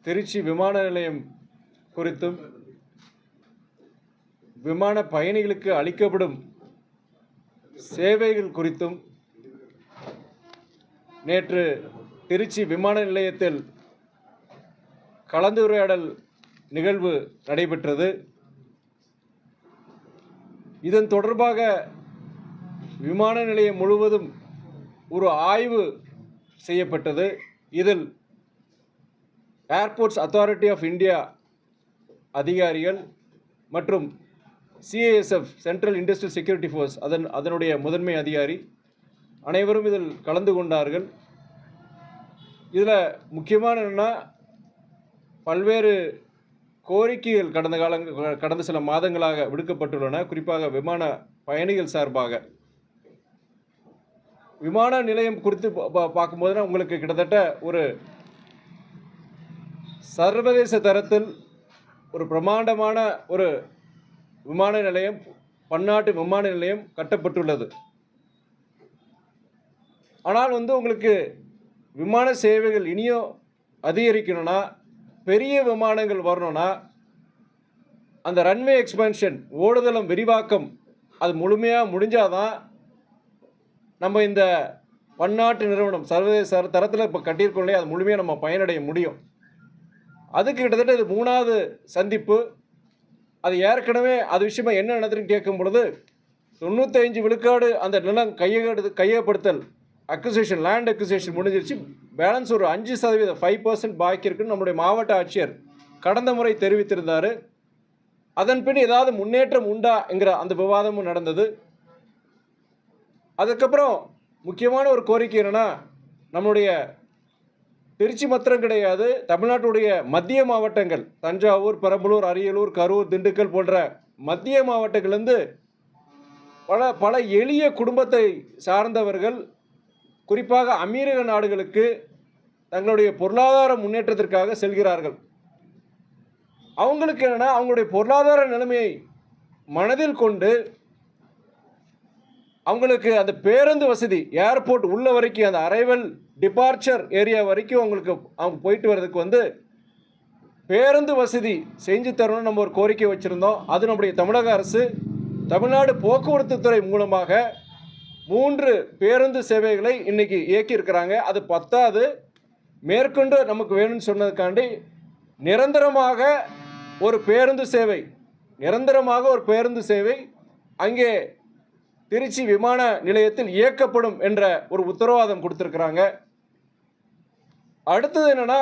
திருச்சி விமான நிலையம் குறித்தும் விமான பயணிகளுக்கு அளிக்கப்படும் சேவைகள் குறித்தும் நேற்று திருச்சி விமான நிலையத்தில் கலந்துரையாடல் நிகழ்வு நடைபெற்றது. இதன் தொடர்பாக விமான நிலையம் முழுவதும் ஒரு ஆய்வு செய்யப்பட்டது. இதில் ஏர்போர்ட்ஸ் அத்தாரிட்டி ஆஃப் இந்தியா அதிகாரிகள் மற்றும் CISF central industrial security force அதனுடைய முதன்மை அதிகாரி அனைவரும் இதில் கலந்து கொண்டார்கள். இதில் முக்கியமான என்னென்னா, பல்வேறு கோரிக்கைகள் கடந்த சில மாதங்களாக விடுக்கப்பட்டுள்ளன. குறிப்பாக விமான பயணிகள் சார்பாக விமான நிலையம் குறித்து பார்க்கும்போது உங்களுக்கு கிட்டத்தட்ட ஒரு சர்வதேச தரத்தில் ஒரு பிரமாண்டமான ஒரு விமான நிலையம், பன்னாட்டு விமான நிலையம் கட்டப்பட்டுள்ளது. ஆனால் உங்களுக்கு விமான சேவைகள் இனியும் அதிகரிக்கணும்னா, பெரிய விமானங்கள் வரணும்னா, அந்த ரன்வே எக்ஸ்பென்ஷன், ஓடுதளம் விரிவாக்கம் அது முழுமையாக முடிஞ்சாதான் நம்ம இந்த பன்னாட்டு நிறுவனம் சர்வதேச தரத்தில் இப்போ கட்டியிருக்கோம் இல்லையா, அது முழுமையாக நம்ம பயனடைய முடியும். அதுக்கு கிட்டத்தட்ட இது 3வது சந்திப்பு. அது ஏற்கனவே அது விஷயமா என்ன நடந்துன்னு கேட்கும் பொழுது 95 விழுக்காடு அந்த நிலம் கையகப்படுத்தல் அக்விசிஷன், லேண்ட் அக்விசிஷன் முடிஞ்சிருச்சு. பேலன்ஸ் ஒரு 5% 5% பாக்கி இருக்குன்னு நம்முடைய மாவட்ட ஆட்சியர் கடந்த முறை தெரிவித்திருந்தார். அதன் பின் ஏதாவது முன்னேற்றம் உண்டா என்கிற அந்த விவாதமும் நடந்தது. அதுக்கப்புறம் முக்கியமான ஒரு கோரிக்கை என்னென்னா, நம்முடைய திருச்சி மாத்திரம் கிடையாது, தமிழ்நாட்டுடைய மத்திய மாவட்டங்கள் தஞ்சாவூர், பெரம்பலூர், அரியலூர், கரூர், திண்டுக்கல் போன்ற மத்திய மாவட்டங்கள்லேருந்து பல எளிய குடும்பத்தை சார்ந்தவர்கள் குறிப்பாக அமீரக நாடுகளுக்கு தங்களுடைய பொருளாதார முன்னேற்றத்திற்காக செல்கிறார்கள். அவங்களுக்கு என்னென்னா, அவங்களுடைய பொருளாதார நிலைமையை மனதில் கொண்டு அவங்களுக்கு அந்த பேருந்து வசதி, ஏர்போர்ட் உள்ள வரைக்கும், அந்த அரைவல் டிபார்ச்சர் ஏரியா வரைக்கும் அவங்க போயிட்டு வர்றதுக்கு பேருந்து வசதி செஞ்சு தரணும்னு நம்ம ஒரு கோரிக்கை வச்சுருந்தோம். அது நம்முடைய தமிழக அரசு தமிழ்நாடு போக்குவரத்து துறை மூலமாக 3 பேருந்து சேவைகளை இன்றைக்கி இயக்கியிருக்கிறாங்க. அது பத்தாது, மேற்கொண்டு நமக்கு வேணும்னு சொன்னதுக்காண்டி நிரந்தரமாக ஒரு பேருந்து சேவை அங்கே திருச்சி விமான நிலையத்தில் இயக்கப்படும் என்ற ஒரு உத்தரவாதம் கொடுத்துருக்குறாங்க. அடுத்தது என்னென்னா,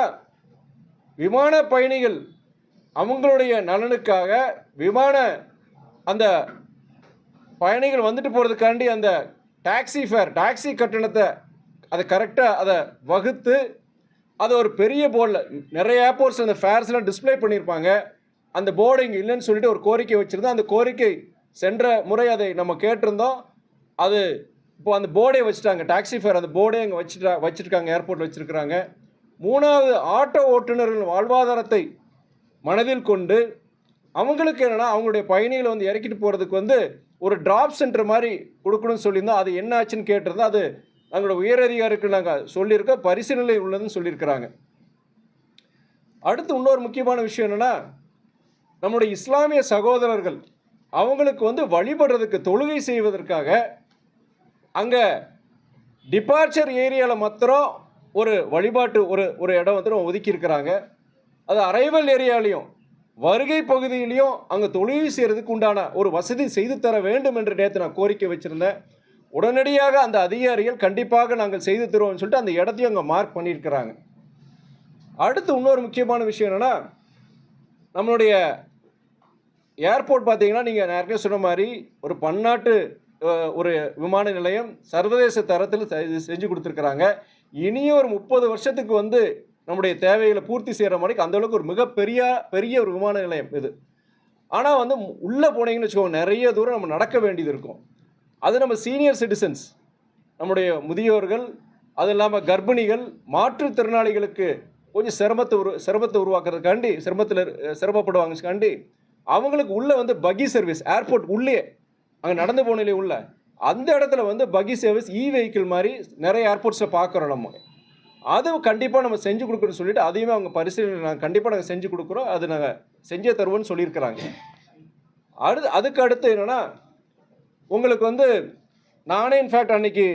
விமான பயணிகள் அவங்களுடைய நலனுக்காக அந்த பயணிகள் வந்துட்டு போகிறதுக்காண்டி அந்த டாக்ஸி கட்டணத்தை அதை கரெக்டாக அதை வகுத்து அதை ஒரு பெரிய போர்டில் நிறைய ஏர்போர்ட்ஸ் அந்த ஃபேர்ஸ்லாம் டிஸ்பிளே பண்ணியிருப்பாங்க. அந்த போர்டு இங்கே இல்லைன்னு சொல்லிட்டு ஒரு கோரிக்கை வச்சுருந்தோம். அந்த கோரிக்கை சென்ற முறை அதை நம்ம கேட்டிருந்தோம். அது இப்போ அந்த போர்டே வச்சுட்டாங்க, டாக்ஸி ஃபேர் அந்த போர்டே அங்கே வச்சுருக்காங்க, ஏர்போர்ட்டில் வச்சுருக்கிறாங்க. 3வது, ஆட்டோ ஓட்டுநர்கள் வாழ்வாதாரத்தை மனதில் கொண்டு அவங்களுக்கு என்னென்னா, அவங்களுடைய பயணிகளை இறக்கிட்டு போகிறதுக்கு ஒரு டிராப் சென்டர் மாதிரி கொடுக்கணும்னு சொல்லியிருந்தோம். அது என்ன ஆச்சுன்னு கேட்டிருந்தோம். அது எங்களோட உயரதிகாரிக்கு நாங்கள் சொல்லியிருக்கோம், பரிசீலனை உள்ளதுன்னு சொல்லியிருக்கிறாங்க. அடுத்து இன்னொரு முக்கியமான விஷயம் என்னென்னா, நம்முடைய இஸ்லாமிய சகோதரர்கள் அவங்களுக்கு வழிபடுறதுக்கு, தொழுகை செய்வதற்காக அங்கே டிபார்ச்சர் ஏரியாவில் மாத்திரம் ஒரு வழிபாட்டு ஒரு இடம் ஒதுக்கியிருக்கிறாங்க. அது அரைவல் ஏரியாலையும் வருகை பகுதியிலையும் அங்கே தொழுகை செய்கிறதுக்கு உண்டான ஒரு வசதி செய்து தர வேண்டும் என்று நேற்று நான் கோரிக்கை வச்சுருந்தேன். உடனடியாக அந்த அதிகாரிகள் கண்டிப்பாக நாங்கள் செய்து தருவோம்னு சொல்லிட்டு அந்த இடத்தையும் அங்கே மார்க் பண்ணியிருக்கிறாங்க. அடுத்து இன்னொரு முக்கியமான விஷயம் என்னென்னா, நம்மளுடைய ஏர்போர்ட் பார்த்தீங்கன்னா, நீங்கள் நேரடியாக சொன்ன மாதிரி ஒரு பன்னாட்டு ஒரு விமான நிலையம் சர்வதேச தரத்தில் செஞ்சு கொடுத்துருக்குறாங்க. இனியும் ஒரு 30 வருஷத்துக்கு நம்முடைய தேவைகளை பூர்த்தி செய்கிற மாதிரி அந்தளவுக்கு ஒரு பெரிய ஒரு விமான நிலையம் இது. ஆனால் உள்ளே போனீங்கன்னு வச்சுக்கோங்க, நிறைய தூரம் நம்ம நடக்க வேண்டியது இருக்கும். அது நம்ம சீனியர் சிட்டிசன்ஸ், நம்முடைய முதியோர்கள், அது இல்லாமல் கர்ப்பிணிகள், மாற்றுத்திறனாளிகளுக்கு கொஞ்சம் சிரமத்தை உருவாக்குறதுக்காண்டி சிரமப்படுவாங்கக்காண்டி அவங்களுக்கு உள்ளே பக்கி சர்வீஸ், ஏர்போர்ட் உள்ளே அங்கே நடந்து போனிலே உள்ள அந்த இடத்துல பக்கி சர்வீஸ், வெஹிக்கிள் மாதிரி நிறைய ஏர்போர்ட்ஸில் பார்க்குறோம் நம்ம. அது கண்டிப்பாக நம்ம செஞ்சு கொடுக்குறோன்னு சொல்லிட்டு அதையுமே அவங்க பரிசீலனை நாங்கள் கண்டிப்பாக நாங்கள் செஞ்சு கொடுக்குறோம், அது நாங்கள் செஞ்சே தருவோம்னு சொல்லியிருக்கிறாங்க. அதுக்கு அடுத்து என்னென்னா, உங்களுக்கு வந்து நானே இன்ஃபேக்ட் அன்றைக்கி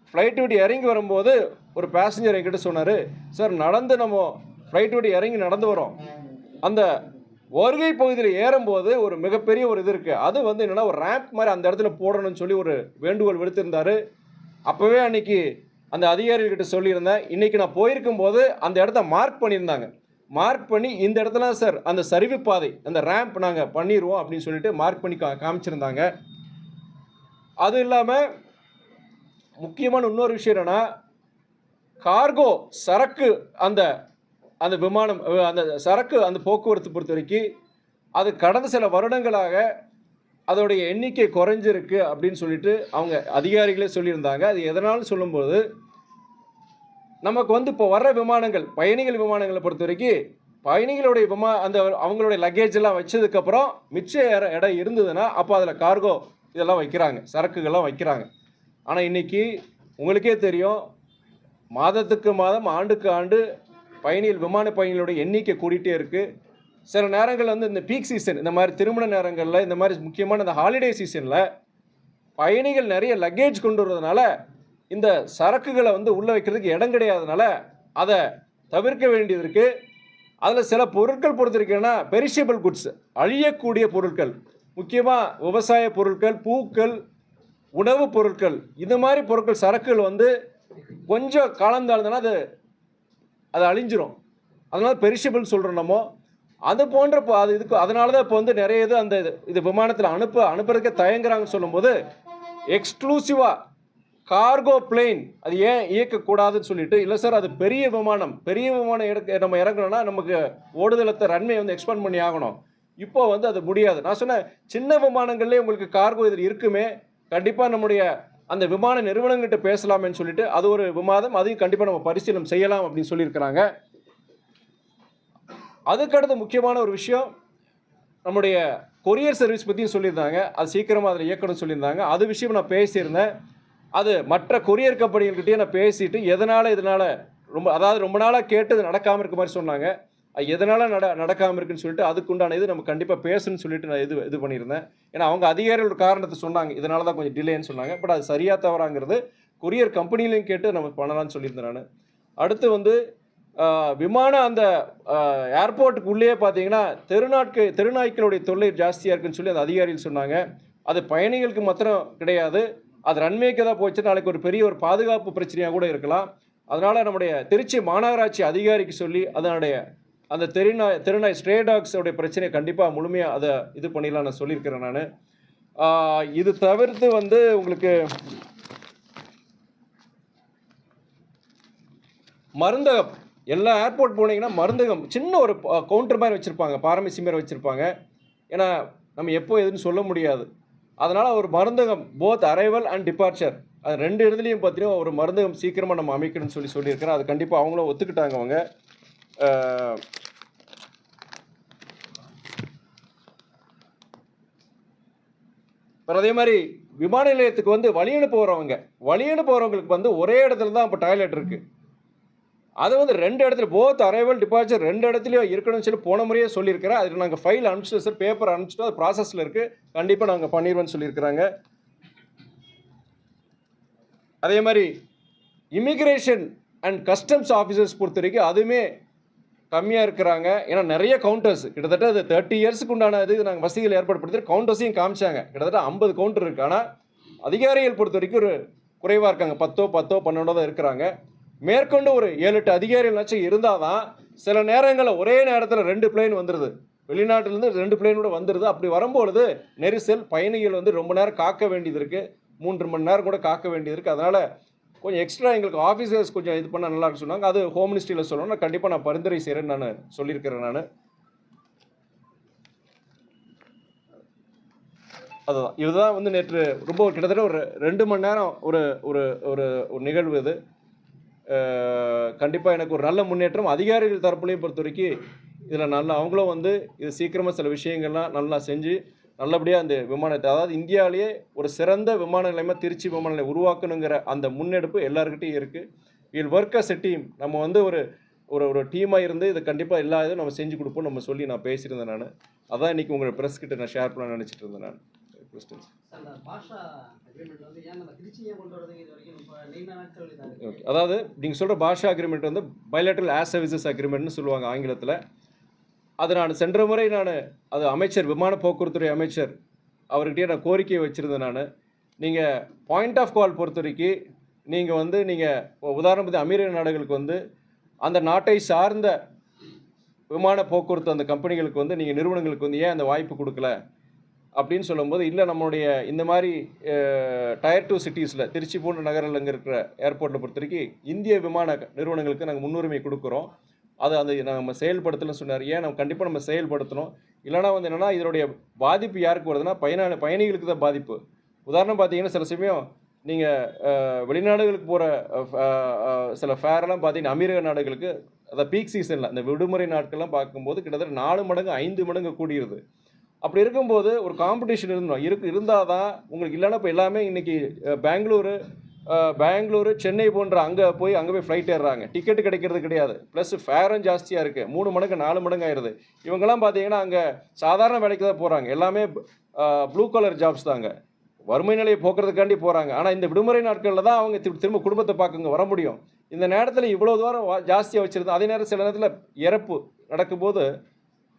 ஃப்ளைட் விட்டு இறங்கி வரும்போது ஒரு பேசஞ்சர் என்கிட்ட சொன்னார், சார் நடந்து நம்ம ஃப்ளைட் விட்டு இறங்கி நடந்து வரோம், அந்த வருகை பகுதியில் ஏறும்போது ஒரு மிகப்பெரிய ஒரு இது இருக்குது, அது வந்து என்னென்னா ஒரு ரேம்ப் மாதிரி அந்த இடத்துல போடணும்னு சொல்லி ஒரு வேண்டுகோள் விடுத்திருந்தார். அப்போவே அன்றைக்கி அந்த அதிகாரிகிட்ட சொல்லியிருந்தேன். இன்றைக்கி நான் போயிருக்கும்போது அந்த இடத்த மார்க் பண்ணியிருந்தாங்க. மார்க் பண்ணி இந்த இடத்துல சார் அந்த சரிவு பாதை அந்த ரேம்ப் நாங்கள் பண்ணிடுவோம் அப்படின்னு சொல்லிட்டு மார்க் பண்ணி காமிச்சிருந்தாங்க. அது இல்லாமல் முக்கியமான இன்னொரு விஷயம் என்னென்னா, கார்கோ சரக்கு அந்த அந்த விமானம் அந்த சரக்கு அந்த போக்குவரத்து பொறுத்த வரைக்கும் அது கடந்த சில வருடங்களாக அதோடைய எண்ணிக்கை குறைஞ்சிருக்கு அப்படின்னு சொல்லிட்டு அவங்க அதிகாரிகளே சொல்லியிருந்தாங்க. அது எதனாலும் சொல்லும்போது, நமக்கு வந்து இப்போ வர்ற விமானங்கள் பயணிகள் விமானங்களை பொறுத்த வரைக்கும் பயணிகளுடைய அந்த அவங்களுடைய லக்கேஜ் எல்லாம் வச்சதுக்கப்புறம் மிச்ச இடம் இருந்ததுன்னா அப்போ அதில் கார்கோ இதெல்லாம் வைக்கிறாங்க, சரக்குகள்லாம் வைக்கிறாங்க. ஆனால் இன்றைக்கி உங்களுக்கே தெரியும், மாதத்துக்கு மாதம் ஆண்டுக்கு ஆண்டு விமான பயணிகளுடைய எண்ணிக்கை கூடிட்டே இருக்குது. சில நேரங்கள் வந்து இந்த பீக் சீசன், இந்த மாதிரி திருமண நேரங்களில், இந்த மாதிரி முக்கியமான இந்த ஹாலிடே சீசனில் பயணிகள் நிறைய லக்கேஜ் கொண்டு வருவதனால இந்த சரக்குகளை வந்து உள்ளே வைக்கிறதுக்கு இடம் கிடையாதனால அதை தவிர்க்க வேண்டியது இருக்குது. அதில் சில பொருட்கள் பொறுத்திருக்கேன்னா பெரிஷபிள் குட்ஸ், அழியக்கூடிய பொருட்கள், முக்கியமாக விவசாய பொருட்கள், பூக்கள், உணவுப் பொருட்கள், இது மாதிரி பொருட்கள் சரக்குகள் வந்து கொஞ்சம் காலந்தாழ்ந்தனா அது அழிஞ்சிரும். அதனால் பெரிஷபிள் சொல்கிறோம் நம்ம. அது போன்ற அதனால தான் இப்போ வந்து நிறைய இது அந்த இது விமானத்தில் அனுப்புறதுக்கே தயங்குறாங்கன்னு சொல்லும்போது, எக்ஸ்க்ளூசிவாக கார்கோ பிளேன் அது ஏன் இயக்கக்கூடாதுன்னு சொல்லிட்டு, இல்லை சார் அது பெரிய விமானம் நம்ம இறங்கணும்னா நமக்கு ஓடுதளத்தை ரன்வே வந்து எக்ஸ்பேண்ட் பண்ணி ஆகணும், இப்போ வந்து அது முடியாது. நான் சொன்னேன், சின்ன விமானங்கள்லேயே உங்களுக்கு கார்கோ இதில் இருக்குமே, கண்டிப்பாக நம்முடைய அந்த விமான நிறுவனங்கிட்ட பேசலாமேன்னு சொல்லிட்டு அது ஒரு விவாதம், அதையும் கண்டிப்பாக நம்ம பரிசீலனை செய்யலாம் அப்படின்னு சொல்லியிருக்கிறாங்க. அதுக்கடுத்து முக்கியமான ஒரு விஷயம், நம்முடைய கொரியர் சர்வீஸ் பற்றியும் சொல்லியிருந்தாங்க. அது சீக்கிரமாக அதில் இயக்கணும்னு சொல்லியிருந்தாங்க. அது விஷயம் நான் பேசியிருந்தேன். அது மற்ற கொரியர் கம்பெனிகள்கிட்டயே நான் பேசிட்டு இதனால் ரொம்ப நாளாக கேட்டு அது நடக்காமல் இருக்க மாதிரி சொன்னாங்க. அது எதனால் நடக்காமல் இருக்குன்னு சொல்லிட்டு அதுக்குண்டான இது நம்ம கண்டிப்பாக பேசணும்னு சொல்லிட்டு நான் இது பண்ணியிருந்தேன். ஏன்னா அவங்க அதிகாரிகள் ஒரு காரணத்தை சொன்னாங்க, இதனால தான் கொஞ்சம் டிலேன்னு சொன்னாங்க. பட் அது சரியாக தவறாங்கிறது கொரியர் கம்பெனிலையும் கேட்டு நம்ம பண்ணலான்னு சொல்லியிருந்தேன் நான். அடுத்து வந்து விமானம் அந்த ஏர்போர்ட்டுக்கு உள்ளே பார்த்தீங்கன்னா தெருநாய்க்களுடைய தொல்லை ஜாஸ்தியாக இருக்குன்னு சொல்லி அந்த அதிகாரிகள் சொன்னாங்க. அது பயணிகளுக்கு மாத்திரம் கிடையாது, அது ரன்வேக்கு தான் போச்சு, நாளைக்கு ஒரு பெரிய ஒரு பாதுகாப்பு பிரச்சனையாக கூட இருக்கலாம். அதனால் நம்முடைய திருச்சி மாநகராட்சி அதிகாரிக்கு சொல்லி அதனுடைய அந்த தெருநாய் ஸ்ட்ரே டாக்ஸோடைய பிரச்சனையை கண்டிப்பாக முழுமையாக அதை இது பண்ணிடலாம் நான் சொல்லியிருக்கிறேன் நான். இது தவிர்த்து வந்து உங்களுக்கு மருந்தகம், எல்லா ஏர்போர்ட் போனீங்கன்னா மருந்தகம் சின்ன ஒரு கவுண்டர் மாதிரி வச்சுருப்பாங்க, பார்மசி மாதிரி வச்சுருப்பாங்க. ஏன்னா நம்ம எப்போ எதுன்னு சொல்ல முடியாது. அதனால் ஒரு மருந்தகம் போத் அரைவல் அண்ட் டிபார்ச்சர், அது 2 இடத்துலையும் பார்த்தீங்கன்னா ஒரு மருந்தகம் சீக்கிரமாக நம்ம அமைக்கணும்னு சொல்லியிருக்கிறேன். அது கண்டிப்பாக அவங்களும் ஒத்துக்கிட்டாங்க. அவங்க அதே மாதிரி விமான நிலையத்துக்கு வந்து வழி அனுப்புகிறவங்களுக்கு வந்து ஒரே இடத்துல தான் இப்போ டாய்லெட் இருக்குது. அது வந்து 2 இடத்துல போத் அரைவல் டிபார்ச்சர் 2 இடத்துலையும் இருக்கணும்னு சொல்லி போன முறையே சொல்லியிருக்கிறேன். அதில் நாங்கள் ஃபைல் அனுப்பிச்சிட்டோம் சார், பேப்பர் அனுப்பிச்சிட்டோம், அது ப்ராசஸில் இருக்குது, கண்டிப்பாக நாங்கள் பண்ணிடுவோன்னு சொல்லியிருக்கிறாங்க. அதே மாதிரி இமிக்ரேஷன் அண்ட் கஸ்டம்ஸ் ஆஃபீஸர்ஸ் பொறுத்த வரைக்கும் அதுவுமே கம்மியாக இருக்கிறாங்க. ஏன்னா நிறைய கவுண்டர்ஸ், கிட்டத்தட்ட அது 30 இயர்ஸுக்கு உண்டான இது நாங்கள் வசதிகள் ஏற்படுத்தி கவுண்டர்ஸையும் காமிச்சாங்க. கிட்டத்தட்ட 50 கவுண்டர் இருக்குது. ஆனால் அதிகாரிகள் பொறுத்த வரைக்கும் ஒரு குறைவாக இருக்காங்க, 10 12 தான் இருக்கிறாங்க. மேற்கொண்டு ஒரு 7-8 அதிகாரிகள்னாச்சும் இருந்தால் தான் சில நேரங்களில் ஒரே நேரத்தில் 2 பிளேன் வந்துடுது, வெளிநாட்டிலேருந்து 2 பிளேனோட வந்துடுது. அப்படி வரும்பொழுது நெரிசல், பயணிகள் வந்து ரொம்ப நேரம் காக்க வேண்டியது இருக்குது, 3 மணி நேரம் கூட காக்க வேண்டியது இருக்குது. அதனால் கொஞ்சம் எக்ஸ்ட்ரா எங்களுக்கு ஆஃபீஸர்ஸ் கொஞ்சம் இது பண்ணால் நல்லா இருக்குன்னு சொன்னாங்க. அது ஹோம் மினிஸ்ட்ரியில் சொல்லணும், நான் கண்டிப்பாக நான் பரிந்துரை செய்கிறேன்னு நான் சொல்லியிருக்கிறேன் நான். அதுதான் இதுதான் வந்து நேற்று ரொம்ப கிட்டத்தட்ட ஒரு 2 மணி நேரம் ஒரு ஒரு ஒரு நிகழ்வு இது. கண்டிப்பாக எனக்கு ஒரு நல்ல முன்னேற்றம் அதிகாரிகள் தரப்புலையும் பொறுத்த வரைக்கும் இதில் நல்லா அவங்களும் வந்து இது சீக்கிரமாக சில விஷயங்கள்லாம் நல்லா செஞ்சு நல்லபடியாக அந்த விமானத்தை, அதாவது இந்தியாவிலேயே ஒரு சிறந்த விமான நிலையமாக திருச்சி விமான நிலையம் உருவாக்கணுங்கிற அந்த முன்னெடுப்பு எல்லாருக்கிட்டையும் இருக்குது. Will work as a team. நம்ம வந்து ஒரு ஒரு ஒரு டீமாக இருந்து இது கண்டிப்பாக எல்லா இதுவும் நம்ம செஞ்சு கொடுப்போம் நம்ம சொல்லி நான் பேசியிருந்தேன். நான் அதான் இன்றைக்கி உங்களோட ப்ரெஸ் கிட்ட நான் ஷேர் பண்ண நினச்சிட்டு இருந்தேன். நான் கொஸ்டின்ஸ் ஓகே. அதாவது நீங்கள் சொல்கிற பாஷா அக்ரிமெண்ட் வந்து பைலேட்ரல் ஆஸ் சர்வீசஸ் அக்ரிமெண்ட்னு சொல்லுவாங்க ஆங்கிலத்தில். அது நான் சென்ற முறை அது அமைச்சர் விமான போக்குவரத்துறை அமைச்சர் அவர்கிட்டயே நான் கோரிக்கையை வச்சுருந்தேன். நீங்கள் பாயிண்ட் ஆஃப் கால் பொறுத்த வரைக்கும் நீங்கள் வந்து நீங்கள் உதாரணத்துக்கு அமீரக நாடுகளுக்கு வந்து அந்த நாட்டை சார்ந்த விமான போக்குவரத்து அந்த கம்பெனிகளுக்கு வந்து நீங்கள் நிறுவனங்களுக்கு வந்து ஏன் அந்த வாய்ப்பு கொடுக்கல அப்படின்னு சொல்லும்போது, இல்லை நம்மளுடைய இந்த மாதிரி டயர் 2 சிட்டிஸில் திருச்சி போன்ற நகரில் அங்கே இருக்கிற ஏர்போர்ட்டில் பொறுத்த வரைக்கும் இந்திய விமான நிறுவனங்களுக்கு நாங்கள் முன்னுரிமை கொடுக்குறோம். அதை நம்ம செயல்படுத்தலன்னு சொன்னார். ஏன் நம்ம கண்டிப்பாக நம்ம செயல்படுத்தணும். இல்லைனா வந்து என்னென்னா இதனுடைய பாதிப்பு யாருக்கு வருதுன்னா பயணிகளுக்கு தான் பாதிப்பு. உதாரணம் பார்த்தீங்கன்னா சில சமயம் நீங்கள் வெளிநாடுகளுக்கு போகிற சில ஃபேரெல்லாம் பார்த்தீங்கன்னா அமீரக நாடுகளுக்கு அதை பீக் சீசனில் அந்த விடுமுறை நாட்கள்லாம் பார்க்கும்போது கிட்டத்தட்ட 4 மடங்கு 5 மடங்கு கூடியிருது. அப்படி இருக்கும்போது ஒரு காம்படிஷன் இருந்தால் தான் உங்களுக்கு. இல்லைன்னா இப்போ எல்லாமே இன்றைக்கி பெங்களூரு சென்னை போன்ற அங்கே போய் ஃப்ளைட் ஏறுறாங்க. டிக்கெட்டு கிடைக்கிறது கிடையாது. ப்ளஸ் ஃபேரும் ஜாஸ்தியாக இருக்குது. 3 மடங்கு 4 மடங்கு ஆயிடுது. இவங்கெல்லாம் பார்த்தீங்கன்னா அங்கே சாதாரண வேலைக்கு தான் போகிறாங்க. எல்லாமே ப்ளூ கலர் ஜாப்ஸ் தாங்க. வறுமை நிலையை போக்குறதுக்காண்டி போகிறாங்க. ஆனால் இந்த விடுமுறை நாட்களில் தான் அவங்க திரும்ப குடும்பத்தை பார்க்குங்க வர முடியும். இந்த நேரத்தில் இவ்வளோ தூரம் ஜாஸ்தியாக வச்சுருந்தோம். அதே நேரம் சில நேரத்தில் இறப்பு நடக்கும்போது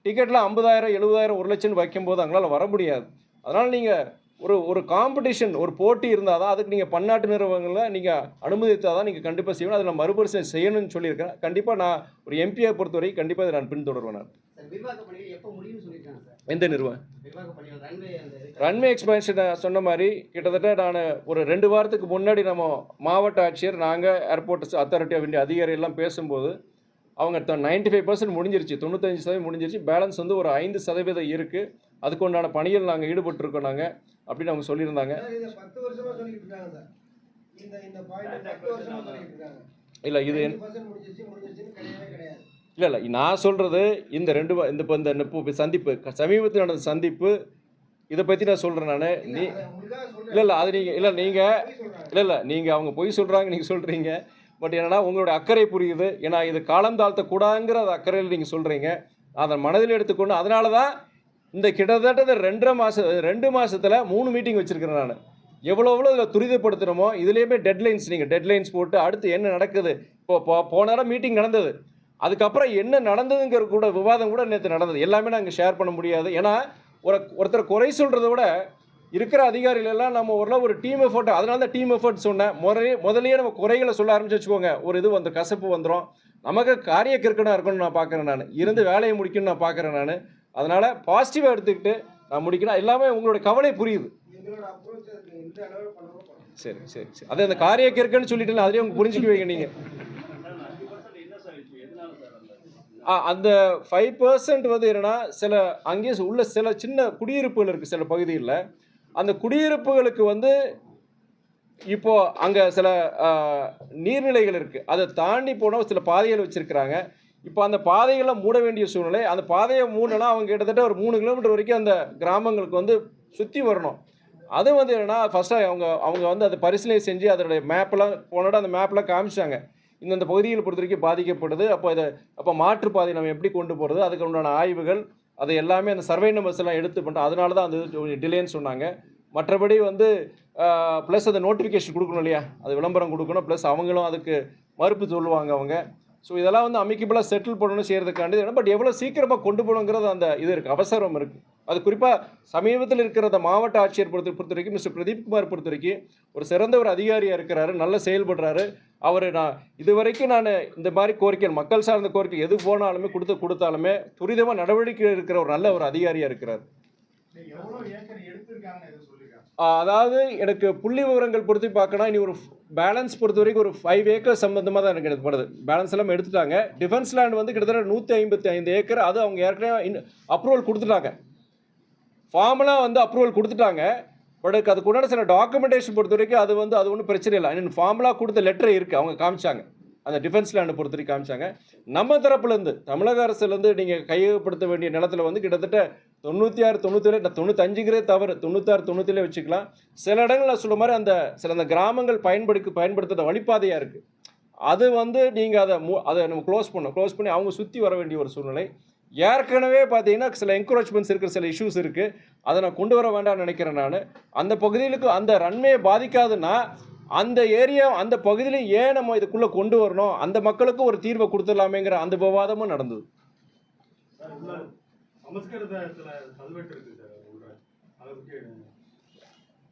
டிக்கெட்டில் 50,000 70,000 1 லட்சம்னு வைக்கும்போது அவங்களால வர முடியாது. அதனால் நீங்கள் ஒரு காம்படிஷன் ஒரு போட்டி இருந்தால் தான் அதுக்கு நீங்கள் பன்னாட்டு நிறுவனங்களில் நீங்கள் அனுமதித்தால் தான் நீங்கள் கண்டிப்பாக செய்யணும். அதை நான் மறுபரிசீலனை செய்யணும்னு சொல்லியிருக்கேன். கண்டிப்பாக நான் ஒரு எம்பியை பொறுத்தவரை கண்டிப்பாக இதை நான் பின்தொடர்வேன். நான் எந்த நிறுவனம் ரன்வே எக்ஸ்பென்ஷனை சொன்ன மாதிரி கிட்டத்தட்ட நான் ஒரு 2 வாரத்துக்கு முன்னாடி நம்ம மாவட்ட ஆட்சியர் நாங்கள் ஏர்போர்ட் அத்தாரிட்டி ஆஃப் இந்தியா அதிகாரிகள்லாம் பேசும்போது அவங்க 95% முடிஞ்சிருச்சு, 95% முடிஞ்சிருச்சு. பேலன்ஸ் வந்து ஒரு 5% இருக்குது. அதுக்கு உண்டான பணிகள் நாங்கள் ஈடுபட்டிருக்கோம் நாங்கள் அப்படின்னு அவங்க சொல்லியிருந்தாங்க. இல்லை இது இல்லை நான் சொல்கிறது இந்த சந்திப்பு சமீபத்தில் நடந்த சந்திப்பு இதை பற்றி நான் சொல்கிறேன். நான் இல்லை அது நீங்கள் அவங்க பொய் சொல்கிறாங்க நீங்கள் சொல்கிறீங்க. பட் என்னென்னா உங்களுடைய அக்கறை புரியுது. ஏன்னா இது காலம் தாழ்த்தக்கூடாதுங்கிற அது அக்கறையில் நீங்கள் சொல்கிறீங்க. அதை மனதில் எடுத்துக்கொண்டு அதனால தான் இந்த கிட்டத்தட்ட 2 மாதத்தில் 3 மீட்டிங் வச்சுருக்கிறேன். நான் எவ்வளோ இதில் துரிதப்படுத்துகிறோமோ இதுலேயுமே டெட்லைன்ஸ் போட்டு அடுத்து என்ன நடக்குது. போன நேரம் மீட்டிங் நடந்தது, அதுக்கப்புறம் என்ன நடந்ததுங்கிற கூட விவாதம் கூட நேற்று நடந்தது. எல்லாமே நாங்கள் ஷேர் பண்ண முடியாது. ஏன்னா ஒருத்தர் குறை சொல்கிறத விட இருக்கிற அதிகாரிகள் எல்லாம் நம்ம ஒரு டீம் எஃபர்ட். அதனால தான் டீம் எஃபர்ட் சொன்னேன். முதலையே நம்ம குறைகளை சொல்ல ஆரம்பிச்சு வச்சுக்கோங்க, ஒரு இது வந்து கசப்பு வந்துடும். நமக்கு காரிய கிறுக்கனாக இருக்கணும்னு நான் பார்க்குறேன். நான் இருந்து வேலையை முடிக்கணும்னு நான் பார்க்குறேன். நான் அதனால் பாசிட்டிவாக எடுத்துக்கிட்டு நான் முடிக்கணும். எல்லாமே உங்களோட கவலை புரியுது. சரி சரி சரி அதே அந்த காரிய கிறுக்கன்னு சொல்லிட்டு அதிலே அவங்க புரிஞ்சுக்க வைங்க. நீங்கள் அந்த 5% வந்து என்னென்னா அங்கேயே உள்ள சில சின்ன குடியிருப்புகள் இருக்குது சில பகுதிகளில். அந்த குடியிருப்புகளுக்கு வந்து இப்போது அங்கே சில நீர்நிலைகள் இருக்குது. அதை தாண்டி போனால் சில பாதைகள் வச்சுருக்கிறாங்க. இப்போ அந்த பாதைகளை மூட வேண்டிய சூழ்நிலை. அந்த பாதையை மூடனா அவங்க கிட்டத்தட்ட ஒரு 3 கிலோமீட்டர் வரைக்கும் அந்த கிராமங்களுக்கு வந்து சுற்றி வரணும். அது வந்து என்னென்னா ஃபஸ்ட்டாக அவங்க வந்து அதை பரிசீலனை செஞ்சு அதோடைய மேப்பெல்லாம் போனோட அந்த மேப்பெலாம் காமிச்சாங்க. இந்த பகுதிகளை பொறுத்த வரைக்கும் பாதிக்கப்படுது. அப்போ மாற்றுப்பாதை நம்ம எப்படி கொண்டு போகிறது, அதுக்கு உண்டான ஆய்வுகள் அது எல்லாமே அந்த சர்வே நம்பர்ஸ் எல்லாம் எடுத்து பண்ணுறோம். அதனால தான் அது டிலேன்னு சொன்னாங்க. மற்றபடி வந்து ப்ளஸ் அந்த நோட்டிஃபிகேஷன் கொடுக்கணும் இல்லையா, அது விளம்பரம் கொடுக்கணும். ப்ளஸ் அவங்களும் அதுக்கு மறுப்பு சொல்லுவாங்க அவங்க. ஸோ இதெல்லாம் வந்து அமிக்கபிளாக செட்டில் பண்ணணும் செய்கிறதுக்காண்டி. பட் எவ்வளோ சீக்கிரமாக கொண்டு போகணுங்கிறது அந்த இது இருக்குது, அவசரம் இருக்குது. அது குறிப்பாக சமீபத்தில் இருக்கிற அந்த மாவட்ட ஆட்சியர் பொறுத்த வரைக்கும் மிஸ்டர் பிரதீப் குமார் பொறுத்த வரைக்கும் ஒரு சிறந்த ஒரு அதிகாரியாக இருக்கிறாரு, நல்லா செயல்படுறாரு. நான் இதுவரைக்கும் இந்த மாதிரி கோரிக்கை மக்கள் சார்ந்த கோரிக்கை எது போனாலுமே கொடுத்தாலுமே துரிதமாக நடவடிக்கை இருக்கிற ஒரு நல்ல ஒரு அதிகாரியாக இருக்கிறார். அதாவது எனக்கு புள்ளி விவரங்கள் பொறுத்து பார்க்கணும். இனி ஒரு பேலன்ஸ் பொறுத்த வரைக்கும் ஒரு 5 ஏக்கர் சம்பந்தமாக தான் எனக்கு எடுக்கப்படுது. பேலன்ஸ் எல்லாம் எடுத்துட்டாங்க. டிஃபென்ஸ் லேண்ட் வந்து கிட்டத்தட்ட 155 ஏக்கர். அது அவங்க ஏற்கனவே அப்ரூவல் கொடுத்துட்டாங்க, ஃபார்மலாக வந்து அப்ரூவல் கொடுத்துட்டாங்க. பட் அதுக்கு உண்டான சில டாக்குமெண்டேஷன் பொறுத்த வரைக்கும் அது ஒன்றும் பிரச்சனை இல்லை. இன்னும் ஃபார்மலாக கொடுத்த லெட்டர் இருக்குது, அவங்க காமிச்சாங்க. அந்த டிஃபென்ஸ் லேண்டை பொறுத்த வரைக்கும் காமிச்சாங்க. நம்ம தரப்புலேருந்து தமிழக அரசுலேருந்து நீங்கள் கையகப்படுத்த வேண்டிய நிலத்தில் வந்து கிட்டத்தட்ட 96 97 95ங்கிறே தவறு, 96 97 வச்சுக்கலாம். சில இடங்களில் சொல்ல மாதிரி அந்த கிராமங்கள் பயன்படுத்துகிற வழிப்பாதையாக இருக்குது. அது வந்து நீங்கள் அதை நம்ம க்ளோஸ் பண்ணி அவங்க சுற்றி வர வேண்டிய ஒரு சூழ்நிலை. ஏற்கனவே பார்த்தீங்கன்னா சில என்க்ரோச்மெண்ட்ஸ் இருக்குது, சில இஷ்யூஸ் இருக்குது. அதை நான் கொண்டு வர வேண்டாம்னு நினைக்கிறேன். நான் அந்த பகுதிகளுக்கு அந்த ரன்வேயை பாதிக்காதுன்னா அந்த ஏரியா அந்த பகுதியில் ஏன் நம்ம இதுக்குள்ளே கொண்டு வரணும், அந்த மக்களுக்கு ஒரு தீர்வை கொடுத்துடலாமேங்கிற அந்த விவாதமும் நடந்தது.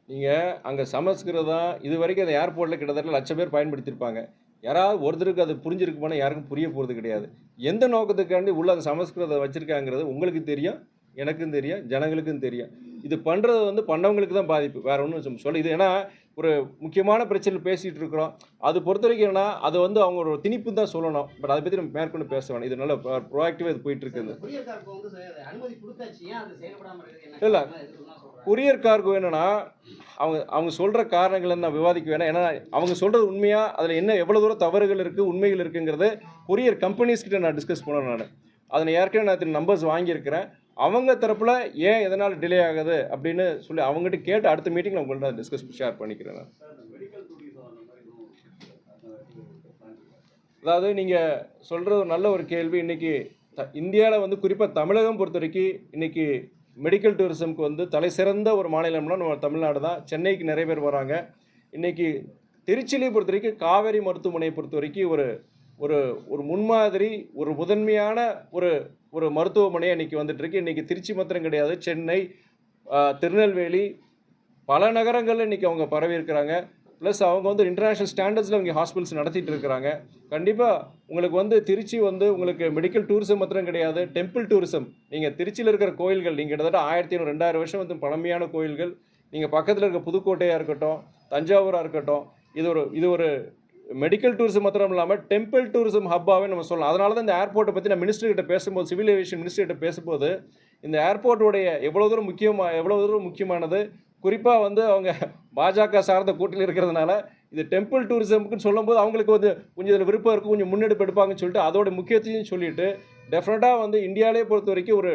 நீங்கள் அங்கே சமஸ்கிருதம் இது வரைக்கும் அந்த ஏர்போர்ட்டில் கிட்டத்தட்ட 1,00,000 பேர் பயன்படுத்தியிருப்பாங்க. யாராவது ஒருத்தருக்கு அது புரிஞ்சிருக்கு போனால் யாருக்கும் புரிய போகிறது கிடையாது. எந்த நோக்கத்துக்காண்டி உள்ள அந்த சமஸ்கிருதம் வச்சுருக்காங்கிறது உங்களுக்கு தெரியும், எனக்கும் தெரியும், ஜனங்களுக்கும் தெரியும். இது பண்ணுறது வந்து பண்ணவங்களுக்கு தான் பாதிப்பு, வேறு ஒன்றும் சொல்ல. இது ஏன்னா ஒரு முக்கியமான பிரச்சனையில் பேசிகிட்டு இருக்கிறோம். அது பொறுத்த வரைக்கும் என்னன்னா அது வந்து அவங்க ஒரு திணிப்பு தான் சொல்லணும். பட் அதை பற்றி நம்ம மேற்கொண்டு பேச வேணும். இது நல்ல ப்ரோஆக்டிவாக இது போயிட்டு இருக்குது. இல்லை, குரியர் கார்கோ என்னன்னா அவங்க சொல்கிற காரணங்களை நான் விவாதிக்க வேணாம். ஏன்னா அவங்க சொல்கிறது உண்மையாக அதில் என்ன எவ்வளோ தூரம் தவறுகள் இருக்குது, உண்மைகள் இருக்குங்கிறது கொரியர் கம்பெனிஸ்கிட்ட நான் டிஸ்கஸ் பண்ணேன். நான் அதை ஏற்கனவே நான் நம்பர்ஸ் வாங்கியிருக்கிறேன். அவங்க தரப்பில் ஏன் எதனால் டிலே ஆகுது அப்படின்னு சொல்லி அவங்ககிட்ட கேட்டு அடுத்த மீட்டிங்கில் உங்கள்கிட்ட டிஸ்கஸ் ஷேர் பண்ணிக்கிறேன். நான் அதாவது நீங்கள் சொல்கிறது நல்ல ஒரு கேள்வி. இன்றைக்கி இந்தியாவில் வந்து குறிப்பாக தமிழகம் பொறுத்த வரைக்கும் இன்றைக்கி மெடிக்கல் டூரிசம்க்கு வந்து தலை சிறந்த ஒரு மாநிலம்னா நம்ம தமிழ்நாடு தான். சென்னைக்கு நிறைய பேர் வராங்க. இன்றைக்கி திருச்சியிலையும் பொறுத்த வரைக்கும் காவேரி மருத்துவமனையை பொறுத்த வரைக்கும் ஒரு ஒரு முன்மாதிரி ஒரு முதன்மையான ஒரு மருத்துவமனையை இன்றைக்கி வந்துட்டுருக்கு. இன்றைக்கி திருச்சி மாத்திரம் கிடையாது, சென்னை, திருநெல்வேலி, பல நகரங்களில் இன்றைக்கி அவங்க பரவி இருக்கிறாங்க. ப்ளஸ் அவங்க வந்து இன்டர்நேஷ்னல் ஸ்டாண்டர்ட்ஸில் அவங்க ஹாஸ்பிட்டல்ஸ் நடத்திட்டு இருக்கிறாங்க. கண்டிப்பாக உங்களுக்கு வந்து திருச்சி வந்து உங்களுக்கு மெடிக்கல் டூரிசம் மாத்திரம் கிடையாது, டெம்பிள் டூரிசம். நீங்கள் திருச்சியில் இருக்கிற கோயில்கள் நீங்கள் கிட்டத்தட்ட 1500 2000 வருஷம் வந்து பழமையான கோயில்கள். நீங்கள் பக்கத்தில் இருக்க புதுக்கோட்டையாக இருக்கட்டும், தஞ்சாவூராக இருக்கட்டும், இது ஒரு மெடிக்கல் டூரிசம் மாத்திரம் இல்லாமல் டெம்பிள் டூரிசம் ஹப்பாகவே நம்ம சொல்லலாம். அதனால தான் இந்த ஏர்போர்ட்டை பற்றி நான் மினிஸ்டர்கிட்ட பேசும்போது, சிவில் ஏவியேஷன் மினிஸ்டர்கிட்ட பேசும்போது இந்த ஏர்போர்ட்டுடைய எவ்வளோ தூரம் முக்கியமானது, குறிப்பாக வந்து அவங்க பாஜக சார்ந்த கூட்டில் இருக்கிறதுனால இது டெம்பிள் டூரிசம்க்குன்னு சொல்லும்போது அவங்களுக்கு வந்து கொஞ்சம் இதில் விருப்பம் இருக்கும், கொஞ்சம் முன்னெடுப்பு எடுப்பாங்கன்னு சொல்லிட்டு அதோட முக்கியத்தையும் சொல்லிட்டு டெஃபினட்டாக வந்து இந்தியாவிலே பொறுத்த வரைக்கும் ஒரு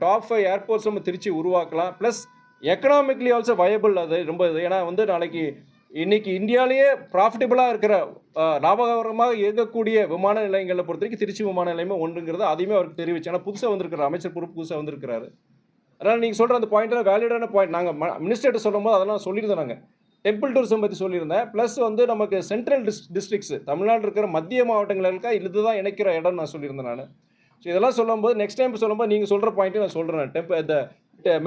டாப் 5 ஏர்போர்ட்ஸ் நம்ம திருச்சி உருவாக்கலாம். Plus economically also viable. அது ரொம்ப ஏன்னா வந்து நாளைக்கு இன்றைக்கி இந்தியாவிலேயே ப்ராஃபிட்டபுளாக இருக்கிற லாபகரமாக இயங்கக்கூடிய விமான நிலையங்களை பொறுத்த வரைக்கும் திருச்சி விமான நிலையமே ஒன்றுங்கிறது அதையுமே அவருக்கு தெரிவிச்சு. ஆனால் புதுசாக வந்திருக்கிற அமைச்சர் பொறுப்பு புதுசாக வந்திருக்கிறாரு. அதனால் நீங்கள் சொல்கிற அந்த பாயிண்ட்டில் வேலிடான பாயிண்ட். நாங்கள் மினிஸ்டர்கிட்ட சொல்லும் போது அதெல்லாம் சொல்லியிருந்தோம். நாங்கள் டெம்பிள் டூரிசம் பற்றி சொல்லியிருந்தேன். ப்ளஸ் வந்து நமக்கு சென்ட்ரல் டிஸ்ட்ரிக்ஸ் தமிழ்நாடு இருக்கிற மத்திய மாவட்டங்களுக்கு இதுதான் இணைக்கிற இடம் நான் சொல்லியிருந்தேன். நான் ஸோ இதெல்லாம் சொல்லும்போது நெக்ஸ்ட் டைம் சொல்லும்போது நீங்கள் சொல்கிற பாயிண்ட்டு நான் சொல்கிறேன். இந்த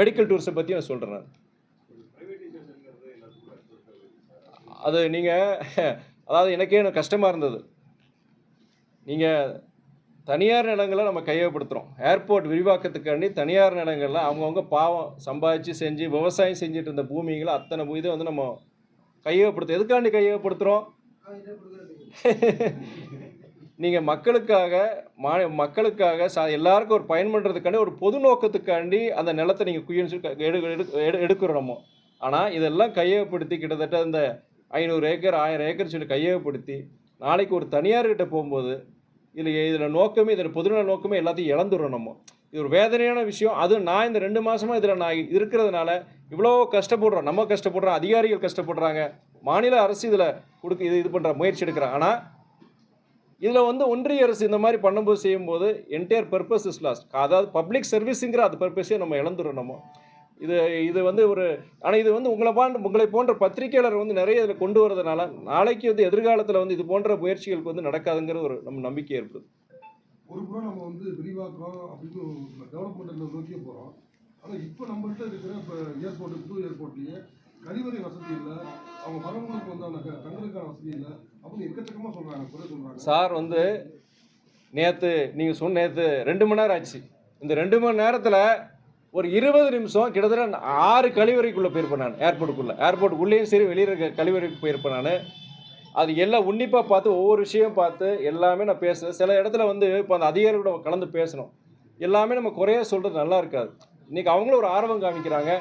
மெடிக்கல் டூரிசம் பற்றி நான் சொல்கிறேன். நான் அது நீங்கள் அதாவது எனக்கே எனக்கு கஷ்டமாக இருந்தது. நீங்கள் தனியார் நிலங்களை நம்ம கையகப்படுத்துகிறோம். ஏர்போர்ட் விரிவாக்கத்துக்காண்டி தனியார் நிலங்களில் அவங்கவுங்க பாவம் சம்பாதிச்சு செஞ்சு விவசாயம் செஞ்சுட்டு இருந்த பூமிகளை அத்தனை இதை வந்து நம்ம கையகப்படுத்தும். எதுக்காண்டி கையகப்படுத்துகிறோம்? நீங்கள் மக்களுக்காக எல்லாருக்கும் ஒரு பயன் பண்ணுறதுக்காண்டி ஒரு பொது நோக்கத்துக்காண்டி அந்த நிலத்தை நீங்கள் குயின்னு எடுக்கிறோமோ. ஆனால் இதெல்லாம் கையகப்படுத்தி கிட்டத்தட்ட இந்த 500 ஏக்கர் 1000 ஏக்கர் சொல்லி கையகப்படுத்தி நாளைக்கு ஒரு தனியார்கிட்ட போகும்போது இதில் பொதுநல நோக்கமே எல்லாத்தையும் இழந்துடுறோம் நம்ம. இது ஒரு வேதனையான விஷயம். அதுவும் நான் இந்த 2 மாதமாக இதில் நான் இருக்கிறதுனால இவ்வளோ கஷ்டப்படுறோம். நம்ம கஷ்டப்படுறோம், அதிகாரிகள் கஷ்டப்படுறாங்க, மாநில அரசு இதில் இது பண்ணுற முயற்சி எடுக்கிறாங்க. ஆனால் இதில் வந்து ஒன்றிய அரசு இந்த மாதிரி பண்ணும்போது செய்யும்போது என்டையர் பர்பஸ் இஸ் லாஸ்ட். அதாவது பப்ளிக் சர்வீஸுங்கிற அது பர்பஸே நம்ம இழந்துடுறோம் நம்ம. இது வந்து ஆனால் இது வந்து உங்களை போன்ற பத்திரிகையாளர் வந்து நிறைய இதில் கொண்டு வரதுனால நாளைக்கு வந்து எதிர்காலத்தில் வந்து இது போன்ற முயற்சிகளுக்கு வந்து நடக்காதுங்கிற ஒரு நம்ம நம்பிக்கை ஏற்படுது. ஒரு புறம் நம்ம வந்து விரிவாக்கம் அப்படின்னு டெவலப்மெண்ட் நோக்கியே போகிறோம். ஆனால் இப்போ நம்மள்கிட்ட இருக்கிற இப்போ ஏர்போர்ட்டு புது ஏர்போர்ட்லேயே கழிவறை வசதி இல்லை, அவங்க வரவங்களுக்கு வந்து தங்களுக்கான வசதி இல்லை அப்படின்னு எக்கச்சக்கமாக சொல்கிறாங்க. சார் வந்து நேற்று 2 மணி நேரம் ஆச்சு. இந்த 2 மணி நேரத்தில் ஒரு 20 நிமிஷம் கிட்டத்தட்ட 6 கழிவறைக்குள்ளே போயிருப்பேன் நான். ஏர்போர்ட்டுக்குள்ளேயும் சரி வெளியே இருக்க கழிவறைக்கு போயிருப்பேன் நான். அது எல்லாம் உன்னிப்பாக பார்த்து ஒவ்வொரு விஷயம் பார்த்து எல்லாமே நான் பேசுகிறேன். சில இடத்துல வந்து இப்போ அந்த அதிகாரிகளோட கலந்து பேசணும். எல்லாமே நம்ம குறைய சொல்கிறது நல்லா இருக்காது. இன்றைக்கி அவங்களும் ஒரு ஆர்வம் காமிக்கிறாங்க.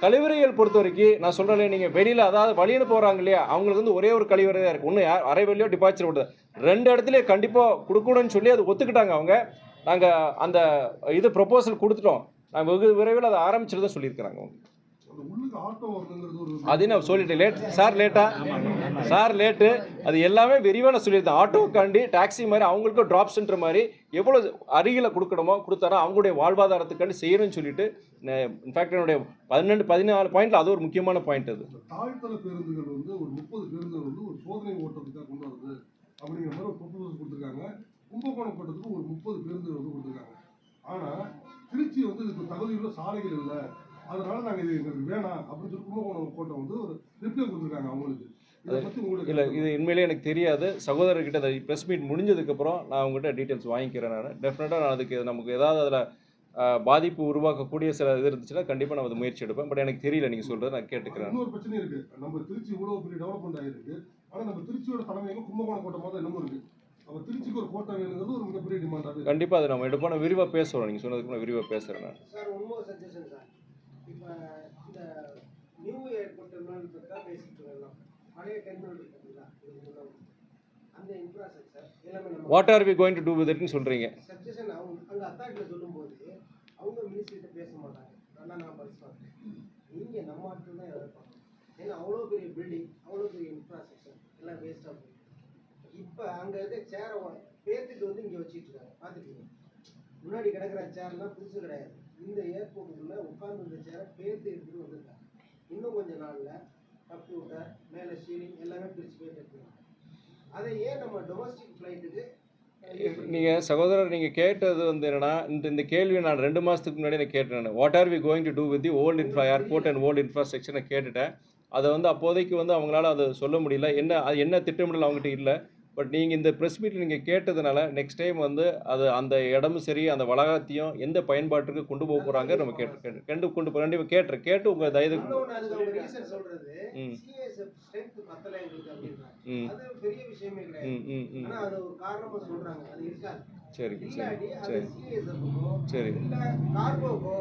கழிவறைகள் பொறுத்த வரைக்கும் நான் சொல்கிறேன், நீங்கள் வெளியில் அதாவது வழியில் போகிறாங்க இல்லையா, அவங்களுக்கு வந்து ஒரே ஒரு கழிவறை தான் இருக்குது. ஒன்று அரை வெளியோ டிபார்ச்சர் விடுது. 2 இடத்துலையே கண்டிப்பாக கொடுக்கணும்னு சொல்லி அது ஒத்துக்கிட்டாங்க அவங்க. நாங்கள் அந்த ப்ரொப்போசல் கொடுத்துட்டோம். நாங்கள் வெகு விரைவில் அதை ஆரம்பிச்சிருதான் சொல்லியிருக்கிறாங்க அவங்க. அந்த உள்ளுக்கு ஆட்டோ வரணுங்கிறது ஒரு அது நான் சொல்லிட்டேன். சார் லேட்டு அது எல்லாமே விரிவான சொல்லியிருந்தேன். ஆட்டோக்காண்டி டாக்ஸி மாதிரி அவங்களுக்கும் ட்ராப் சென்டர் மாதிரி எவ்வளோ அருகில் கொடுக்கணுமோ கொடுத்தாரோ அவங்களுடைய வாழ்வாதாரத்துக்காண்டி செய்யணும்னு சொல்லிட்டு இன்ஃபேக்ட் என்னுடைய 14 பாயிண்ட்ல அது ஒரு முக்கியமான பாயிண்ட். அது தாழ்த்தள பேருந்துகள் வந்து ஒரு 30 பேருந்துகள் வந்து ஒரு சோதனை ஓட்டத்துக்காக கொண்டு வருது அப்படிங்கிற மாதிரி ஒரு ப்ரொபோசல் கொடுத்துருக்காங்க. கும்பகோணம் கோட்டத்துக்கு ஒரு 30 பேருந்துகள் வந்து கொடுத்துருக்காங்க. ஆனால் திருச்சி வந்து இதுக்கு தகுதியுள்ள சாலைகள் இல்லை, அதனால நாங்கள் இது எங்களுக்கு வேணாம் அப்படின்னு சொல்லி கும்பகோணம் கோட்டம் வந்து ஒரு ரிப்ளை கொடுத்துருக்காங்க அவங்களுக்கு. இதை பற்றி உங்களுக்கு இல்லை, இது உண்மையிலே எனக்கு தெரியாது. சகோதரர்கிட்ட அந்த ப்ரெஸ் மீட் முடிஞ்சதுக்கப்புறம் நான் அவங்ககிட்ட டீட்டெயில்ஸ் வாங்கிக்கிறேன். நான் டெஃபினட்டாக நான் அதுக்கு நமக்கு ஏதாவது அதில் பாதிப்பு உருவாக்கக்கூடிய சில இது இருந்துச்சுன்னா கண்டிப்பாக நான் அது முயற்சி எடுப்பேன். பட் எனக்கு தெரியல நீங்கள் சொல்கிறது, நான் கேட்டுக்கிறேன். இன்னொரு பிரச்சனை இருக்கு. நம்ம திருச்சி இவ்வளோ பெரிய டெவலப்மெண்ட் ஆகிருக்கு, ஆனால் நம்ம திருச்சியோட தலைமையகம் கும்பகோணம் கோட்டமாக தான் இன்னமும் இருக்கு. அப்போ திருச்சிக்கு ஒரு கோட்டை வேணுங்கிறது ஒரு மிகப்பெரிய டிமாண்ட் ஆகுது. கண்டிப்பாக அதை நம்ம எடுப்போம். நான் விரிவாக பேசுகிறோம். நீங்கள் சொன்னதுக்கு நான் விரிவாக பேசுகிறேன். நான் சார் இன்னொரு சஜஷன் சார். இப்போ இந்த நியூ ஏர்போர்ட் டெர்மினல் பற்றி தான் பேசிட்டு இருக்கோம். பழைய டெர்மினல் இருக்குங்களா, அந்த இன்ஃப்ராஸ்ட்ரக்சர் எல்லாமே நம்ம what are we going to do with இட்னு சொல்கிறீங்க. சஜஷன் அவங்க அங்கே அத்தாரிட்டியில் சொல்லும்போது அவங்க மினிஸ்ட்ரிகிட்ட பேச மாட்டாங்க. ஆனால் நான் பரிசுவாங்க நீங்கள் நம்ம ஆட்கள் தான் எதிர்பார்க்கணும். ஏன்னா அவ்வளோ பெரிய பில்டிங், அவ்வளோ பெரிய இன்ஃப்ராஸ்ட்ரக்சர் எல்லாம் வேஸ்ட்டாக போகுது. இப்போ அங்கே இருக்க சேரை பேர்த்துட்டு வந்து இங்கே வச்சுட்டு இருக்காங்க. பார்த்துருக்கீங்க, முன்னாடி கிடக்கிற சேர்லாம் புதுசு கிடையாது. இந்த ஏர்போர்ட்டுக்குள்ளே உட்கார்ந்து இந்த சேரை பேர்த்து எடுத்துகிட்டு வந்திருக்காங்க. இன்னும் கொஞ்சம் நாளில் கம்ப்யூட்டர் மேலே ஷீலிங் எல்லாமே பிரித்து பேர்த்து எடுத்துருக்காங்க. அதை ஏன் நம்ம டொமஸ்டிக் ஃப்ளைட்டுக்கு நீங்கள் சகோதரர் நீங்கள் கேட்டது வந்து என்னன்னா, இந்த கேள்வியை நான் 2 மாதத்துக்கு முன்னாடி நான் கேட்டேன். What are we going to do with the old airport and old infrastructure நான் கேட்டுட்டேன். அதை வந்து அப்போதைக்கு வந்து அவங்களால அதை சொல்ல முடியல. என்ன திட்டமிடல் அவங்ககிட்ட இல்லை. பட் நீங்கள் இந்த ப்ரெஸ் மீட்டில் நீங்கள் கேட்டதுனால நெக்ஸ்ட் டைம் வந்து அது அந்த இடமும் சரி அந்த வளாகத்தையும் எந்த பயன்பாட்டுக்கு கொண்டு போக போகிறாங்க நம்ம கண்டிப்பாக கேட்டு உங்கள் தயவு ரீசன் சொல்றது சிஎஸ்எஃப் ஸ்ட்ரென்த் பத்தல எங்களுக்கு அப்படின்றாங்க. அது பெரிய விஷயமே கிடையாது. ஆனா அது ஒரு காரணமா சொல்றாங்க. அது இருக்காது. சரி இல்லாட்டி அது சிஎஸ்எஃப்க்கோ சரி இல்ல கார்கோக்கோ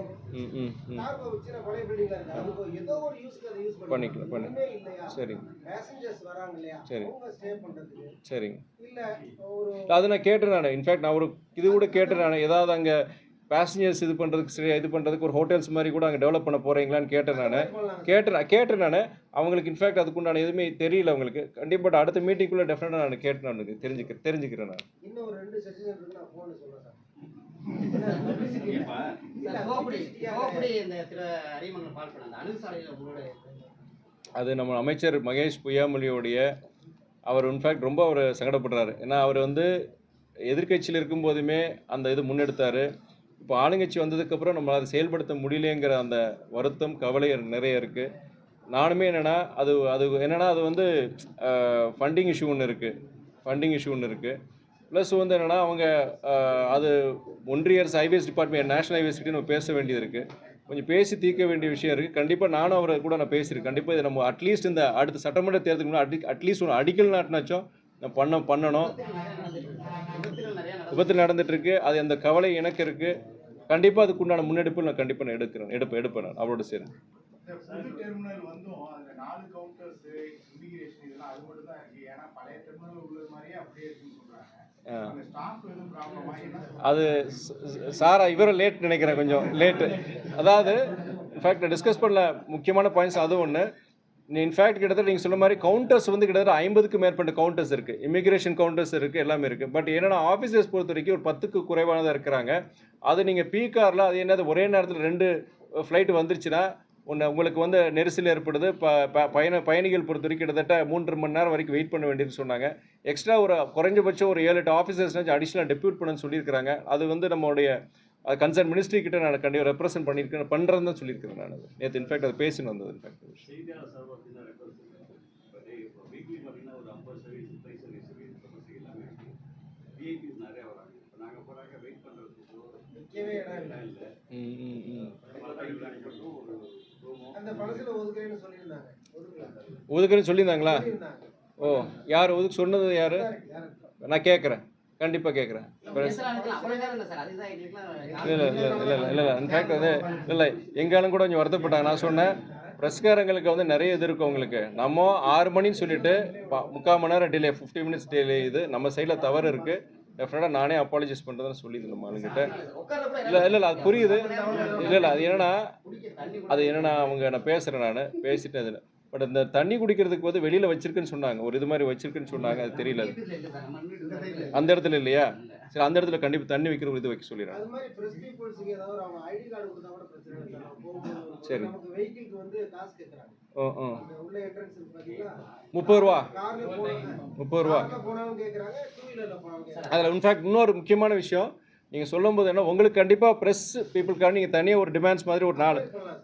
கார்கோ வச்சுனா பழைய பில்டிங்கா இருக்கு, அதுக்கு ஏதோ ஒரு யூஸ்க்கு அதை யூஸ் பண்ணிக்கலாம் இல்லையா. சரி பேசஞ்சர்ஸ் வராங்க இல்லையா, அவங்க ஸ்டே பண்றதுக்கு. சரிங்க, இல்ல ஒரு அது நான் கேட்டேன். நான் இன்ஃபேக்ட் நான் ஒரு இது கூட கேட்டேன். நான் ஏதாவது அங்கே பேசஞ்சர்ஸ் இது பண்ணுறதுக்கு சரி இது பண்ணுறதுக்கு ஒரு ஹோட்டல்ஸ் மாதிரி கூட அங்கே டெவலப் பண்ண போகிறீங்களான்னு கேட்டேன். நான் அவங்களுக்கு இன்ஃபேக்ட் அதுக்குண்டான எதுவுமே தெரியல அவங்களுக்கு. கண்டிப்பாக அடுத்த மீட்டிங்குள்ளே டெஃபினட்டாக நான் கேட்டு நான் தெரிஞ்சுக்கிறேன். நான் இன்னும் ஒரு 2 செஷன் இருக்கு, நான் ஃபோன் சொல்றேன் சார். அது நம்ம அமைச்சர் மகேஷ் பொய்யாமொழியோடைய அவர் இன்ஃபேக்ட் ரொம்ப அவர் சங்கடப்படுறாரு. ஏன்னா அவர் வந்து எதிர்கட்சியில் இருக்கும்போதுமே அந்த இது முன்னெடுத்தார். இப்போ ஆளுங்கட்சி வந்ததுக்கப்புறம் நம்மளால் அதை செயல்படுத்த முடியலைங்கிற அந்த வருத்தம் கவலை நிறைய இருக்குது. நானுமே என்னென்னா அது என்னென்னா அது வந்து ஃபண்டிங் இஷ்யூ ஒன்று இருக்குது. ப்ளஸ் வந்து என்னென்னா அவங்க அது ஒன்றிய அரசு ஹைவேஸ் டிபார்ட்மெண்ட் நேஷனல் ஹைவேஸ் கிட்டே நம்ம பேச வேண்டியது இருக்குது. கொஞ்சம் பேசி தீர்க்க வேண்டிய விஷயம் இருக்குது. கண்டிப்பாக நானும் அவரை கூட நான் பேசியிருக்கேன். கண்டிப்பாக இதை நம்ம அட்லீஸ்ட் இந்த அடுத்த சட்டமன்ற தேர்தலுக்கு முன்னாடி அட்லீஸ்ட் ஒன்று அடிக்கல் நாட்டினாச்சும் பண்ணணும். விபத்து நடந்துட்டுருக்கு. அது அந்த கவலை எனக்கு இருக்குது. கண்டிப்பாக அதுக்குண்டான முன்னெடுப்பு நான் கண்டிப்பாக எடுப்பேன் நான் அவரோட சேர்ந்து. அது சாரா இவரை லேட் நினைக்கிறேன், கொஞ்சம் லேட்டு. அதாவது இன்ஃபேக்ட் டிஸ்கஸ் பண்ணல முக்கியமான பாயிண்ட்ஸ் அது ஒன்று. இன்ஃபேக்ட் கிட்டத்தட்ட நீங்கள் சொன்ன மாதிரி கவுண்டர்ஸ் வந்து கிட்டத்தட்ட 50க்கு மேற்பட்ட கவுண்டர்ஸ் இருக்குது. இமிக்ரேஷன் கவுண்டர்ஸ் இருக்குது, எல்லாமே இருக்குது. பட் என்னென்னா ஆஃபீஸர்ஸ் பொறுத்த வரைக்கும் ஒரு 10க்கு குறைவானதாக இருக்கிறாங்க. அது நீங்கள் பீகாரில் அது என்னது ஒரே நேரத்தில் 2 ஃப்ளைட்டு வந்துருச்சுன்னா உங்களுக்கு வந்து நெரிசல் ஏற்படுது. பயணிகள் பொறுத்த வரைக்கும் கிட்டத்தட்ட 3.5 மணி நேரம் வரைக்கும் வெயிட் பண்ண வேண்டியதுன்னு சொன்னாங்க. எக்ஸ்ட்ரா ஒரு குறைஞ்சபட்சம் ஒரு 7-8 ஆஃபீஸர்ஸ்னாச்சும் அடிஷ்னலாக டெப்யூட் பண்ணணும்னு சொல்லியிருக்கிறாங்க. அது வந்து நம்மளுடைய கன்சர்ன் மினிஸ்ட்ரி கிட்ட நான் கண்டிப்பாக ரெப்ரசென்ட் பண்ணுறேன்னு தான் சொல்லியிருக்கிறேன். நான் அது நேற்று இன்ஃபேக்ட் அது பேசின்னு வந்தது. இன்ஃபேக்ட் ஒதுக்குறேன்னு சொல்லியிருந்தாங்களா? ஓ, யார் ஒதுக்கு சொன்னது? யார்? நான் கேட்குறேன், கண்டிப்பாக கேட்குறேன். இல்லை இன்ஃபேக்ட் அது இல்லை, எங்காலும் கூட கொஞ்சம் வருத்தப்பட்டாங்க. நான் சொன்னேன் ப்ரெஸ்காரங்களுக்கு வந்து நிறைய இது இருக்குது. அவங்களுக்கு நம்ம 6 மணின்னு சொல்லிட்டு 3/4 மணி நேரம் டிலே, 50 மினிட்ஸ் டிலே. இது நம்ம சைடில் தவறு இருக்குது. டெஃபினட்டாக நானே அப்பாலஜைஸ் பண்ணுறதுன்னு சொல்லியிருந்தேன் நம்ம ஆளுங்கிட்ட. இல்லை அது புரியுது. இல்லை அது என்னன்னா அவங்க நான் பேசுகிறேன், நான் பேசிட்டேன் அதில். பட் இந்த தண்ணி குடிக்கிறதுக்கு வந்து வெளியில் வச்சிருக்குன்னு சொன்னாங்க, ஒரு இது மாதிரி வச்சிருக்குன்னு சொன்னாங்க, அது தெரியல. அது அந்த இடத்துல இல்லையா? சரி, அந்த இடத்துல கண்டிப்பாக தண்ணி வைக்கிற ஒரு இது வைக்க சொல்லிடுறேன். சரி. 30 ரூபா அதில் இன்ஃபேக்ட் இன்னொரு முக்கியமான விஷயம் நீங்கள் சொல்லும்போது என்ன, உங்களுக்கு கண்டிப்பாக ப்ரெஸ் பீப்புளுக்காக நீங்கள் தனியாக ஒரு டிமாண்ட்ஸ் மாதிரி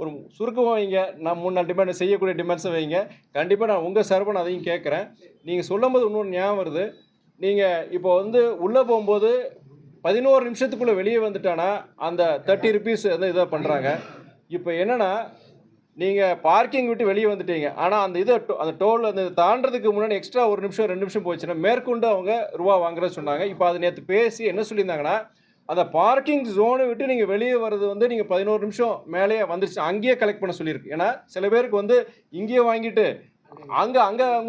ஒரு சுருக்கமாக வைங்க. நான் 3-4 டிமாண்ட் செய்யக்கூடிய டிமாண்ட்ஸை வைங்க. கண்டிப்பாக நான் உங்கள் சார்பாக அதையும் கேட்குறேன். நீங்கள் சொல்லும்போது இன்னொரு ஞாபகம் வருது. நீங்கள் இப்போ வந்து உள்ளே போகும்போது 11 நிமிஷத்துக்குள்ளே வெளியே வந்துட்டானா அந்த 30 ருபீஸ் வந்து இதை பண்ணுறாங்க. இப்போ என்னென்னா நீங்கள் பார்க்கிங் விட்டு வெளியே வந்துட்டீங்க, ஆனால் அந்த டோல் அந்த தாண்டதுக்கு முன்னாடி எக்ஸ்ட்ரா 1 நிமிஷம் 2 நிமிஷம் போச்சுன்னா மேற்கொண்டு அவங்க ரூபா வாங்குறத சொன்னாங்க. இப்போ அது நேற்று பேசி என்ன சொல்லியிருந்தாங்கன்னா, அந்த பார்க்கிங் ஜோனை விட்டு நீங்கள் வெளியே வர்றது வந்து நீங்கள் 11 நிமிஷம் மேலேயே வந்துருச்சு, அங்கேயே கலெக்ட் பண்ண சொல்லியிருக்கு. ஏன்னா சில பேருக்கு வந்து இங்கேயே வாங்கிட்டு அங்கே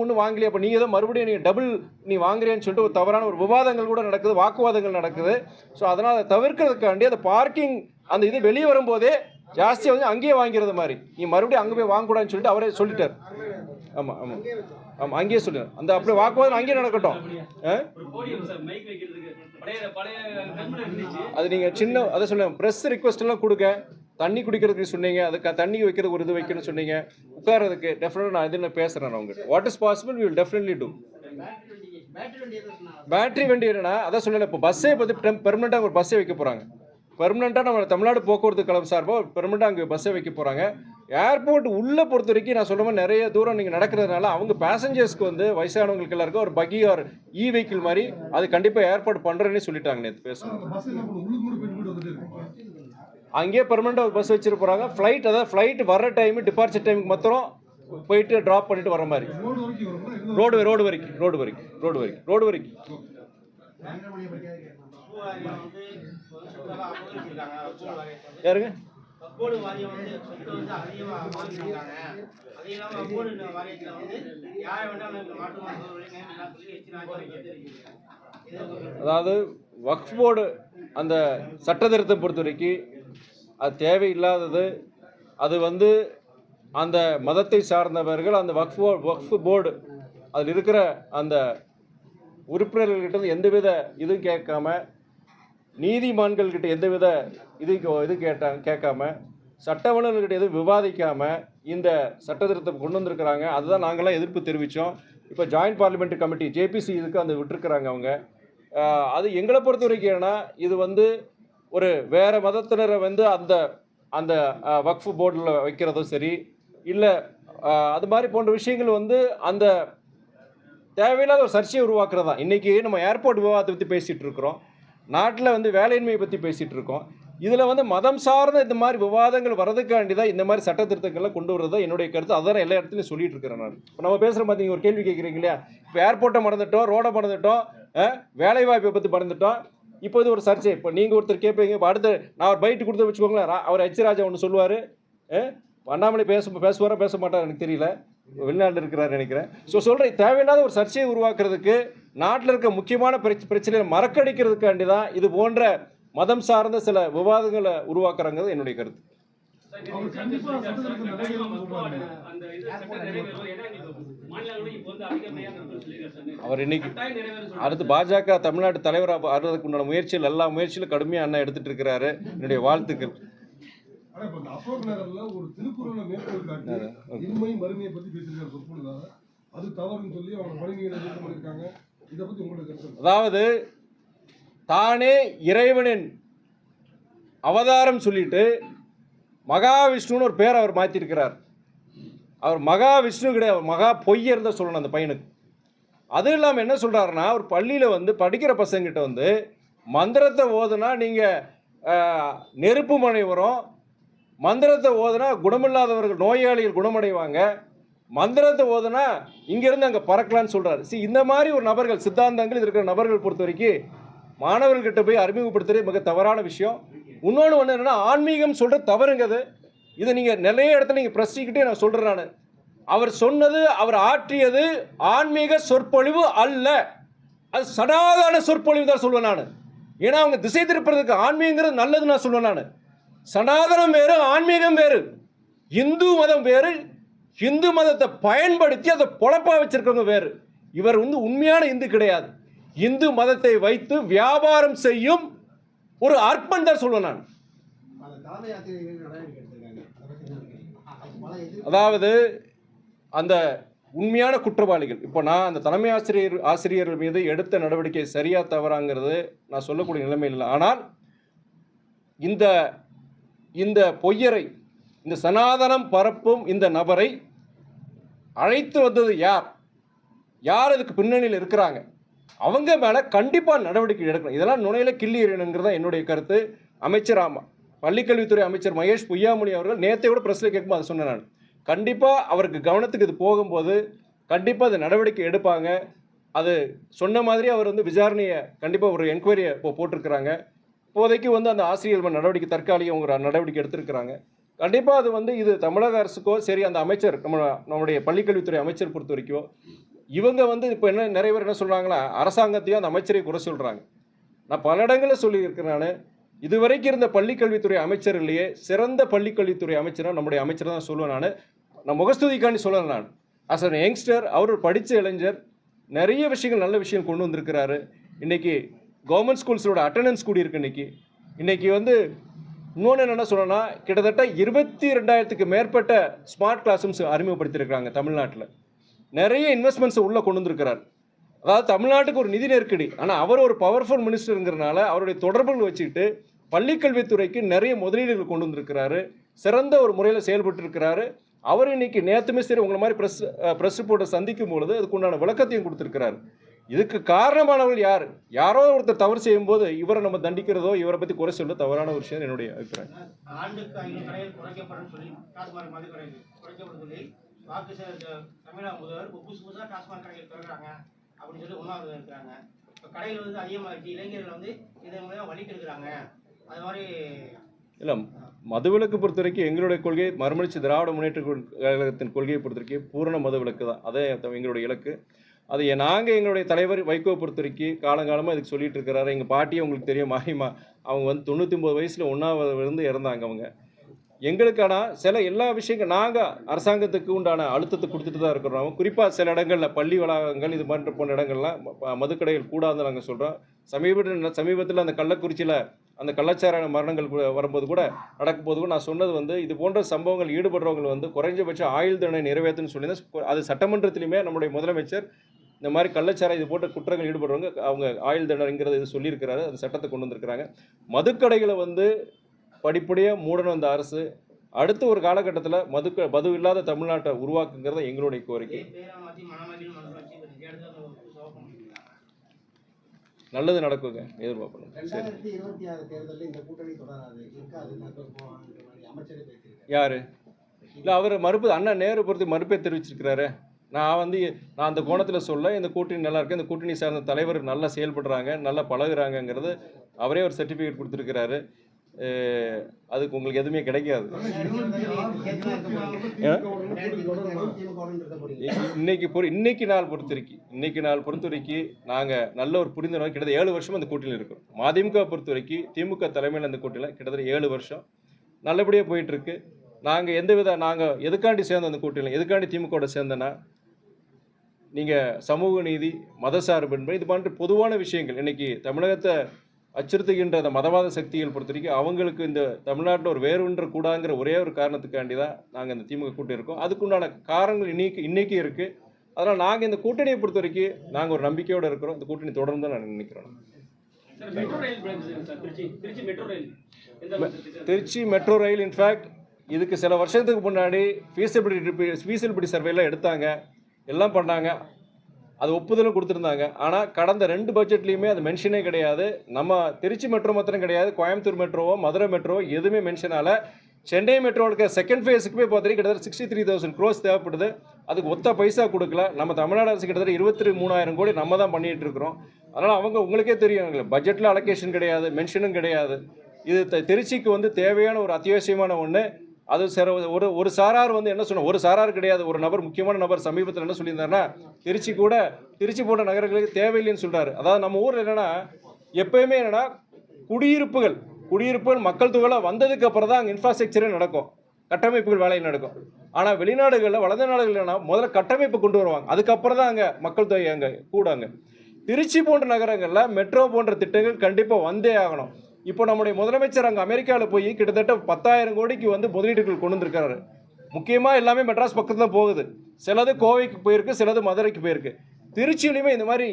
ஒன்றும் வாங்கலையே, அப்போ நீங்கள் தான் மறுபடியும் நீங்கள் டபுள் நீ வாங்குறேன்னு சொல்லிட்டு ஒரு தவறான ஒரு விவாதங்கள் கூட நடக்குது, வாக்குவாதங்கள் நடக்குது. ஸோ அதனால் அதை தவிர்க்கிறதுக்காண்டி அந்த பார்க்கிங் அந்த இது வெளியே வரும்போதே ஜாஸ்தியாக வந்து அங்கேயே வாங்கிறது மாதிரி, நீ மறுபடியும் அங்கே போய் வாங்கக்கூடாதுன்னு சொல்லிட்டு அவரே சொல்லிட்டார். ஆமாம் அங்கேயே சொல்லிடுறேன். அந்த அப்படியே வாக்குவாதம் அங்கேயே நடக்கட்டும். அது நீங்கள் சின்ன அதை சொல்லுங்கள், ப்ரெஸ் ரிக்வஸ்ட் எல்லாம் கொடுங்க. தண்ணி குடிக்கிறதுக்கு சொன்னீங்க, அதுக்கு தண்ணி வைக்கிறதுக்கு ஒரு இது வைக்கணும்னு சொன்னீங்க, உட்காரதுக்கு டெஃபினட்டாக நான் இது பேசுகிறேன். அவங்க what is possible we will definitely do. Battery வண்டி என்னன்னா அதான் சொல்லலை, இப்போ பஸ்ஸே பற்றி பெர்மனெண்ட்டாக ஒரு பஸ்ஸே வைக்க போகிறாங்க. பெர்மனெண்ட்டாக நம்ம தமிழ்நாடு போக்குவரத்து கழகம் சார்பாக பெர்மனெண்ட்டாக அங்கே பஸ்ஸை வைக்க போகிறாங்க. ஏர்போர்ட் உள்ளே பொறுத்த வரைக்கும் நான் சொல்ல மாதிரி நிறைய தூரம் நீங்கள் நடக்கிறதுனால அவங்க பேசஞ்சர்ஸ்க்கு வந்து வயசானவங்களுக்கு எல்லாருக்கும் ஒரு பக்கி ஆர் வெஹிக்கிள் மாதிரி அது கண்டிப்பாக ஏர்போர்ட் பண்ணுறேன்னு சொல்லிட்டாங்க நேற்று பேசுகிறோம். அங்கேயே பெர்மனெண்ட்டாக ஒரு பஸ் வச்சுட்டு போகிறாங்க. ஃப்ளைட் வர்ற டைமு டிபார்ச்சர் டைமுக்கு மாத்திரம் போயிட்டு ட்ராப் பண்ணிட்டு வர மாதிரி. ரோடு வரைக்கும் யாருங்க அதாவது வக்ஃப் போர்டு அந்த சட்ட திருத்தத்தை பொறுத்த வரைக்கும் அது தேவையில்லாதது. அது வந்து அந்த மதத்தை சார்ந்தவர்கள் அந்த வக்ஃப் போர்டு அதில் இருக்கிற அந்த உறுப்பினர்கள்கிட்ட எந்தவித இதுவும் கேட்காம, நீதிமான்கள்கிட்ட எந்தவித இது கேட்காம, சட்ட வல்லுநர்கிட்ட எதுவும் விவாதிக்காமல் இந்த சட்ட திருத்தம் கொண்டு வந்திருக்கிறாங்க. அதுதான் நாங்களாம் எதிர்ப்பு தெரிவித்தோம். இப்போ ஜாயிண்ட் பார்லிமெண்ட்ரி கமிட்டி ஜேபிசி இதுக்கு அந்த விட்டுருக்குறாங்க அவங்க. அது எங்களை பொறுத்த வரைக்கும் ஏன்னா இது வந்து ஒரு வேறு மதத்தினரை வந்து அந்த அந்த வக்ஃப் போர்டில் வைக்கிறதும் சரி இல்லை அது மாதிரி போன்ற விஷயங்கள் வந்து அந்த தேவையில்லாத ஒரு சர்ச்சையை உருவாக்குறது தான். இன்றைக்கி நம்ம ஏர்போர்ட் விவாதத்தை பற்றி பேசிகிட்டு இருக்கிறோம், நாட்டில் வந்து வேலையின்மையை பற்றி பேசிகிட்டு இருக்கோம். இதில் வந்து மதம் சார்ந்த இந்த மாதிரி விவாதங்கள் வரதுக்காண்டி தான் இந்த மாதிரி சட்ட திருத்தங்கள்லாம் கொண்டு வரது தான் என்னுடைய கருத்து. அதான் எல்லா இடத்துலையும் சொல்லிட்டு இருக்கிறேன் நான். இப்போ நம்ம பேசுகிற பார்த்தீங்க ஒரு கேள்வி கேட்குறீங்க இல்லையா, இப்போ ஏர்போர்ட்டை மறந்துட்டோம், ரோடை மறந்துட்டோம், வேலைவாய்ப்பை பற்றி மறந்துட்டோம். இப்போ இது ஒரு சர்ச்சை. இப்போ நீங்கள் ஒருத்தர் கேட்பீங்க, இப்போ அடுத்து நான் ஒரு பைட்டு கொடுத்து வச்சுக்கோங்களேன், அவர் எச் ராஜா ஒன்று சொல்லுவார், அண்ணாமலை பேசுவாரா பேச மாட்டார் எனக்கு தெரியல, வெளிநாட்டில் இருக்கிறார் நினைக்கிறேன். ஸோ சொல்கிறேன், தேவையில்லாத ஒரு சர்ச்சையை உருவாக்குறதுக்கு நாட்டில் இருக்க முக்கியமான பிரச்சனையை மறக்கடிக்கிறதுக்காண்டி தான் இது போன்ற மதம் சார்ந்த சில விவாதங்களை உருவாக்குறாங்கிறது என்னுடைய கருத்து. அவர் இன்னைக்கு அடுத்து பாஜக தமிழ்நாட்டு தலைவராக ஆடுறதுக்கு உண்டான முயற்சிகள் எல்லா முயற்சியிலும் கடுமையாக அண்ணா எடுத்துட்டு இருக்கிறாரு. என்னுடைய வாழ்த்துக்கள். ஒரு திருக்குறளை மேற்கோள் காட்டி இன்மை மறுமையை பத்தி பேசியிருக்காரு சொற்பொழிவாக. அது தவறுன்னு சொல்லி அவங்க மறுமையை பண்ணியிருக்காங்க. இதை பத்தி உங்களுக்கு கருத்து? அதாவது தானே இறைவனின் அவதாரம் சொல்லிட்டு மகாவிஷ்ணுன்னு ஒரு பேர் அவர் மாற்றிருக்கிறார். அவர் மகாவிஷ்ணு கிடையாது, அவர் மகா பொய்யர் தான் சொல்லணும் அந்த பையனுக்கு. அதுவும் இல்லாமல் என்ன சொல்கிறாருன்னா, ஒரு பள்ளியில் வந்து படிக்கிற பசங்கிட்ட வந்து மந்திரத்தை ஓதுனா நீங்கள் நெருப்பு மனை வரும், மந்திரத்தை ஓதுனா குணமில்லாதவர்கள் நோயாளிகள் குணமடைவாங்க, மந்திரத்தை ஓதுனா இங்கேருந்து அங்கே பறக்கலான்னு சொல்கிறார். இந்த மாதிரி ஒரு நபர்கள் சித்தாந்தங்கள் இருக்கிற நபர்கள் பொறுத்த வரைக்கும் மாணவர்கள்கிட்ட போய் அறிமுகப்படுத்துறது மிக தவறான விஷயம். இன்னொன்று ஒன்று என்னென்னா, ஆன்மீகம் சொல்கிறது தவறுங்கிறது. இதை நீங்கள் நிறைய இடத்துல நீங்கள் பிரசிக்கிட்டே நான் சொல்கிறேன். நான் அவர் சொன்னது, அவர் ஆற்றியது ஆன்மீக சொற்பொழிவு அல்ல. அது சனாதன சொற்பொழிவு தான் சொல்லுவேன் நான். ஏன்னா அவங்க திசை திருப்புறதுக்கு ஆன்மீகங்கிறது நல்லது நான் சொல்லுவேன் நான். சனாதனம் வேறு, ஆன்மீகம் வேறு. இந்து மதம் வேறு, இந்து மதத்தை பயன்படுத்தி அதை பொழப்பா வச்சிருக்கவங்க வேறு. இவர் வந்து உண்மையான இந்து கிடையாது. இந்து மதத்தை வைத்து வியாபாரம் செய்யும் ஒரு அர்ப்பன் தான் சொல்லுவேன் நான். அதாவது அந்த உண்மையான குற்றவாளிகள், இப்போ நான் அந்த தலைமை ஆசிரியர்கள் மீது எடுத்த நடவடிக்கை சரியா தவறாங்கிறது நான் சொல்லக்கூடிய நிலைமையில் இல்லை. ஆனால் இந்த இந்த பொய்யரை, இந்த சனாதனம் பரப்பும் இந்த நபரை அழைத்து வந்தது யார், யார் அதுக்கு பின்னணியில் இருக்கிறாங்க, அவங்க மேலே கண்டிப்பாக நடவடிக்கை எடுக்கணும். இதெல்லாம் நுணையில கிள்ளி எறியணுங்கிறது தான் என்னுடைய கருத்து. அமைச்சர் பள்ளிக்கல்வித்துறை அமைச்சர் மகேஷ் பொய்யாமொழி அவர்கள் நேற்றை கூட ப்ரெஸ்ஸில் கேட்கும்போது அதை சொன்னேன் நான். கண்டிப்பாக அவருக்கு கவனத்துக்கு இது போகும்போது கண்டிப்பாக அது நடவடிக்கை எடுப்பாங்க. அது சொன்ன மாதிரி அவர் வந்து விசாரணையை கண்டிப்பாக ஒரு என்கொயரியை இப்போ போட்டிருக்கிறாங்க. இப்போதைக்கு வந்து அந்த ஆசிரியர்கள் நடவடிக்கை தற்காலிக ஒரு நடவடிக்கை எடுத்திருக்கிறாங்க. கண்டிப்பாக அது வந்து இது தமிழக அரசுக்கோ சரி, அந்த அமைச்சர் நம்முடைய பள்ளிக்கல்வித்துறை அமைச்சர் பொறுத்த வரைக்கும் இவங்க வந்து இப்போ என்ன நிறைய பேர் என்ன சொல்கிறாங்களா, அரசாங்கத்தையும் அந்த அமைச்சரையும் குறை சொல்கிறாங்க. நான் பல இடங்களில் சொல்லியிருக்கிறேன். நான் இதுவரைக்கும் இருந்த பள்ளிக்கல்வித்துறை அமைச்சர்லேயே சிறந்த பள்ளிக்கல்வித்துறை அமைச்சராக நம்முடைய அமைச்சர் தான் சொல்லுவேன். நான் முகஸ்துதிக்காண்டி சொல்லுவேன். நான் அஸ் அன் யங்ஸ்டர், அவர் படித்த இளைஞர், நிறைய விஷயங்கள் நல்ல விஷயம் கொண்டு வந்திருக்கிறாரு. இன்றைக்கி கவர்மெண்ட் ஸ்கூல்ஸோட அட்டண்டன்ஸ் கூடியிருக்கு. இன்றைக்கி வந்து இன்னொன்று என்னென்ன சொல்லணும்னா, கிட்டத்தட்ட 22,000க்கு மேற்பட்ட ஸ்மார்ட் கிளாஸ் ரூம்ஸ் அறிமுகப்படுத்தியிருக்கிறாங்க தமிழ்நாட்டில். நிறைய இன்வெஸ்ட்மெண்ட்ஸை உள்ளே கொண்டு வந்திருக்கிறார். அதாவது தமிழ்நாட்டுக்கு ஒரு நிதி நெருக்கடி, ஆனால் அவர் ஒரு பவர்ஃபுல் மினிஸ்டருங்கிறனால அவருடைய தொடர்புகள் வச்சுக்கிட்டு பள்ளிக்கல்வித்துறைக்கு நிறைய முதலீடுகள் கொண்டு வந்திருக்கிறாரு. சிறந்த ஒரு முறையில் செயல்பட்டு இருக்கிறாரு. அவர் இன்னைக்கு நேற்றுமே சரி உங்களை மாதிரி ப்ரெஸ் ரிப்போர்ட்டை சந்திக்கும் பொழுது அதுக்குண்டான விளக்கத்தையும் கொடுத்துருக்கிறார். இதுக்கு காரணமானவர்கள் யார், யாரோ ஒருத்தர் தவறு செய்யும்போது இவரை நம்ம தண்டிக்கிறதோ இவரை பற்றி குறை சொல்ல தவறான ஒரு விஷயம் என்னுடைய அபிப்பிராயம். தமிழக முதல்வர் புதுசு புதுசாக டாஸ்மாக் கடைகள் திறக்கிறாங்க அப்படின்னு சொல்லி உண்ணாவிரதம் இருக்கிறாங்க. இப்போ கடையில் வந்து அதிகமாகிடுச்சு, இளைஞர்கள் வந்து இதன் மூலம் வலிக்கு இருக்கிறாங்க. அது மாதிரி இல்லை, மதுவிலக்கு பொறுத்த வரைக்கும் எங்களுடைய கொள்கை மறுமலர்ச்சி திராவிட முன்னேற்ற கழகத்தின் கொள்கையை பொறுத்த வரைக்கும் பூரண மதுவிலக்கு தான். அதே எங்களுடைய இலக்கு. அது நாங்கள் எங்களுடைய தலைவர் வைகோ பொறுத்த வரைக்கும் காலங்காலமாக இதுக்கு சொல்லிட்டு இருக்கிறாரு. எங்கள் பாட்டியை உங்களுக்கு தெரியும், மாரிமா, அவங்க வந்து 99 வயசில் ஒன்றாவது இறந்தாங்க. அவங்க எங்களுக்கான சில எல்லா விஷயங்கள் நாங்கள் அரசாங்கத்துக்கு உண்டான அழுத்தத்தை கொடுத்துட்டு தான் இருக்கிறோம். குறிப்பாக சில இடங்களில் பள்ளி வளாகங்கள் இது மாதிரி போன்ற இடங்கள்லாம் மதுக்கடைகள் கூடாதுன்னு நாங்கள் சொல்கிறோம். சமீபத்தில் அந்த கள்ளக்குறிச்சியில் அந்த கள்ளச்சாராய மரணங்கள் வரும்போது கூட நடக்கும்போது கூட நான் சொன்னது வந்து இது போன்ற சம்பவங்கள் ஈடுபடுறவங்க வந்து குறைஞ்சபட்சம் ஆயுள் தண்டனை நிறைவேற்றுன்னு சொல்லி அது சட்டமன்றத்திலுமே நம்முடைய முதலமைச்சர் இந்த மாதிரி கள்ளச்சாராய இது போன்ற குற்றங்கள் ஈடுபடுறவங்க அவங்க ஆயுள் தண்டனைங்கிறது இது சொல்லியிருக்கிறாரு. அது சட்டத்தை கொண்டு வந்திருக்கிறாங்க. மதுக்கடைகளை வந்து படிப்படியாக மூடணும் இந்த அரசு. அடுத்த ஒரு காலகட்டத்தில் மது இல்லாத தமிழ்நாட்டை உருவாக்குங்கிறத எங்களுடைய கோரிக்கை. நல்லது நடக்குங்க, எதிர்பார்ப்போம். 2026 தேர்தலில் இந்த கூட்டணி தொடராது யாரு இல்லை, அவர் மறுப்பு அண்ணா நேரு பொறுத்து மறுப்பே தெரிவிச்சிருக்கிறாரு. நான் அந்த கோணத்தில் சொல்ல இந்த கூட்டணி நல்லா இருக்கு, இந்த கூட்டணி சார்ந்த தலைவர் நல்லா செயல்படுறாங்க, நல்லா பழகுறாங்கங்கிறது அவரே ஒரு சர்டிஃபிகேட் கொடுத்துருக்கிறாரு. அதுக்கு உங்களுக்கு எதுவுமே கிடைக்காது. இன்னைக்கு நாள் பொறுத்த வரைக்கும் நாங்கள் நல்ல ஒரு புரிந்துணர்வு கிட்டத்தட்ட 7 வருஷம் அந்த கூட்டணியில் இருக்கோம். மதிமுக பொறுத்த வரைக்கும் திமுக தலைமையில் அந்த கூட்டணியில் கிட்டத்தட்ட 7 வருஷம் நல்லபடியாக போயிட்டு இருக்கு. நாங்கள் எதுக்காண்டி சேர்ந்தோம் அந்த கூட்டணியில், எதுக்காண்டி திமுகவோட சேர்ந்தனா, நீங்கள் சமூக நீதி, மதசார்பின்மை, இது போன்ற பொதுவான விஷயங்கள் இன்னைக்கு தமிழகத்தை அச்சுறுத்துகின்ற அந்த மதவாத சக்திகள் பொறுத்த வரைக்கும் அவங்களுக்கு இந்த தமிழ்நாட்டில் ஒரு வேறுன்ற கூடாங்கிற ஒரே ஒரு காரணத்துக்காண்டி தான் நாங்கள் இந்த திமுக கூட்டணி இருக்கோம். அதுக்குண்டான காரணங்கள் இன்னைக்கு இருக்குது. அதனால் நாங்கள் இந்த கூட்டணியை பொறுத்த வரைக்கும் நாங்கள் ஒரு நம்பிக்கையோடு இருக்கிறோம். இந்த கூட்டணி தொடர்ந்து தான் நான் நினைக்கிறோம். திருச்சி மெட்ரோ ரயில் இன்ஃபேக்ட் இதுக்கு சில வருஷத்துக்கு முன்னாடி ஃபீஸிபிலிட்டி சர்வேலாம் எடுத்தாங்க, எல்லாம் பண்ணாங்க, அது ஒப்புதலும் கொடுத்துருந்தாங்க. ஆனால் கடந்த 2 பட்ஜெட்லேயுமே அது மென்ஷனே கிடையாது. நம்ம திருச்சி மெட்ரோ மாத்திரம் கிடையாது, கோயம்புத்தூர் மெட்ரோவோ மதுரை மெட்ரோவோ எதுவுமே மென்ஷனால. சென்னை மெட்ரோவுக்கு செகண்ட் ஃபேஸுக்குமே பார்த்தீங்கன்னா கிட்டத்தட்ட 63,000 crores தேவைப்படுது. அதுக்கு ஒத்த பைசா கொடுக்கல. நம்ம தமிழ்நாடு அரசு கிட்டத்தட்ட 23,000 கோடி நம்ம தான் பண்ணிகிட்டு இருக்கிறோம். அதனால் உங்களுக்கே தெரியும், பட்ஜெட்டில் அலோகேஷன் கிடையாது, மென்ஷனும் கிடையாது. இது திருச்சிக்கு தேவையான ஒரு அத்தியாவசியமான ஒன்று. அது சில ஒரு சாரார் வந்து என்ன சொன்ன, ஒரு சாரார் கிடையாது, ஒரு நபர், முக்கியமான நபர் சமீபத்தில் என்ன சொல்லியிருந்தாருன்னா, திருச்சி போன்ற நகரங்களுக்கு தேவையில்லைன்னு சொல்கிறாரு. அதாவது நம்ம ஊரில் என்னென்னா எப்பயுமே என்னென்னா குடியிருப்புகள் மக்கள் தொகை வந்ததுக்கு அப்புறம் தான் அங்கே இன்ஃப்ராஸ்ட்ரக்சரே நடக்கும், கட்டமைப்புகள் வேலை நடக்கும். ஆனால் வெளிநாடுகளில், வளர்ந்த நாடுகள்னா முதல்ல கட்டமைப்பு கொண்டு வருவாங்க, அதுக்கப்புறம் தான் அங்கே மக்கள் தொகை அங்கே கூடாங்க. திருச்சி போன்ற நகரங்களில் மெட்ரோ போன்ற திட்டங்கள் கண்டிப்பாக வந்தே ஆகணும். இப்போ நம்முடைய முதலமைச்சர் அங்கே அமெரிக்காவில் போய் கிட்டத்தட்ட 10,000 கோடிக்கு வந்து முதலீடுகள் கொண்டு வந்திருக்காரு. முக்கியமாக எல்லாமே மெட்ராஸ் பக்கத்தில் தான் போகுது, சிலது கோவைக்கு போயிருக்கு, சிலது மதுரைக்கு போயிருக்கு. திருச்சியிலையுமே இந்த மாதிரி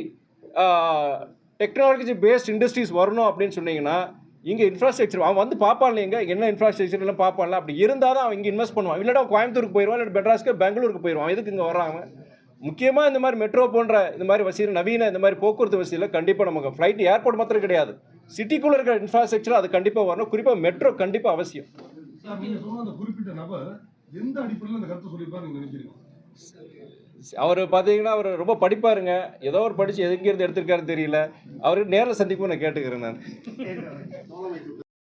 டெக்னாலஜி பேஸ்ட் இண்டஸ்ட்ரீஸ் வரணும் அப்படின்னு சொன்னீங்கன்னா இங்கே இன்ஃப்ராஸ்ட்ரக்சர் அவன் வந்து பார்ப்பான், இங்கே என்ன இன்ஃப்ராஸ்ட்ரக்சர் எல்லாம் பார்ப்பான்ல, அப்படி இருந்தால் தான் அவன் இங்கே இன்வெஸ்ட் பண்ணுவான். இல்லாட்டா கோயம்புத்தூருக்கு போயிடுவான், இல்லை மெட்ராஸ்க்கு பெங்களூருக்கு போயிடுவான். எதுக்கு இங்கே வர்றாங்க? முக்கியமாக இந்த மாதிரி மெட்ரோ போன்ற இந்த மாதிரி வசதி, நவீன இந்த மாதிரி போக்குவரத்து வசதியில் கண்டிப்பாக நமக்கு ஃப்ளைட் ஏர்போர்ட் மாத்திரம் கிடையாது, சிட்டிக்குள்ளே இருக்கிற இன்ஃப்ராஸ்ட்ரக்சர் அது கண்டிப்பாக வரணும். குறிப்பாக மெட்ரோ கண்டிப்பாக அவசியம். சார், நீங்க சொன்ன அந்த குறிப்பிட்ட நபர் எந்த அடிப்படையில் அந்த கருத்தை சொல்லியிருப்பாரு நீங்க நினைக்கிறீங்க? அவர் பார்த்தீங்கன்னா அவர் ரொம்ப படிப்பாருங்க, ஏதோ ஒரு படித்து எங்கேருந்து எடுத்திருக்காருன்னு தெரியல. அவர் நேரில் சந்திக்கும் நான் கேட்டுக்கிறேன் நான்.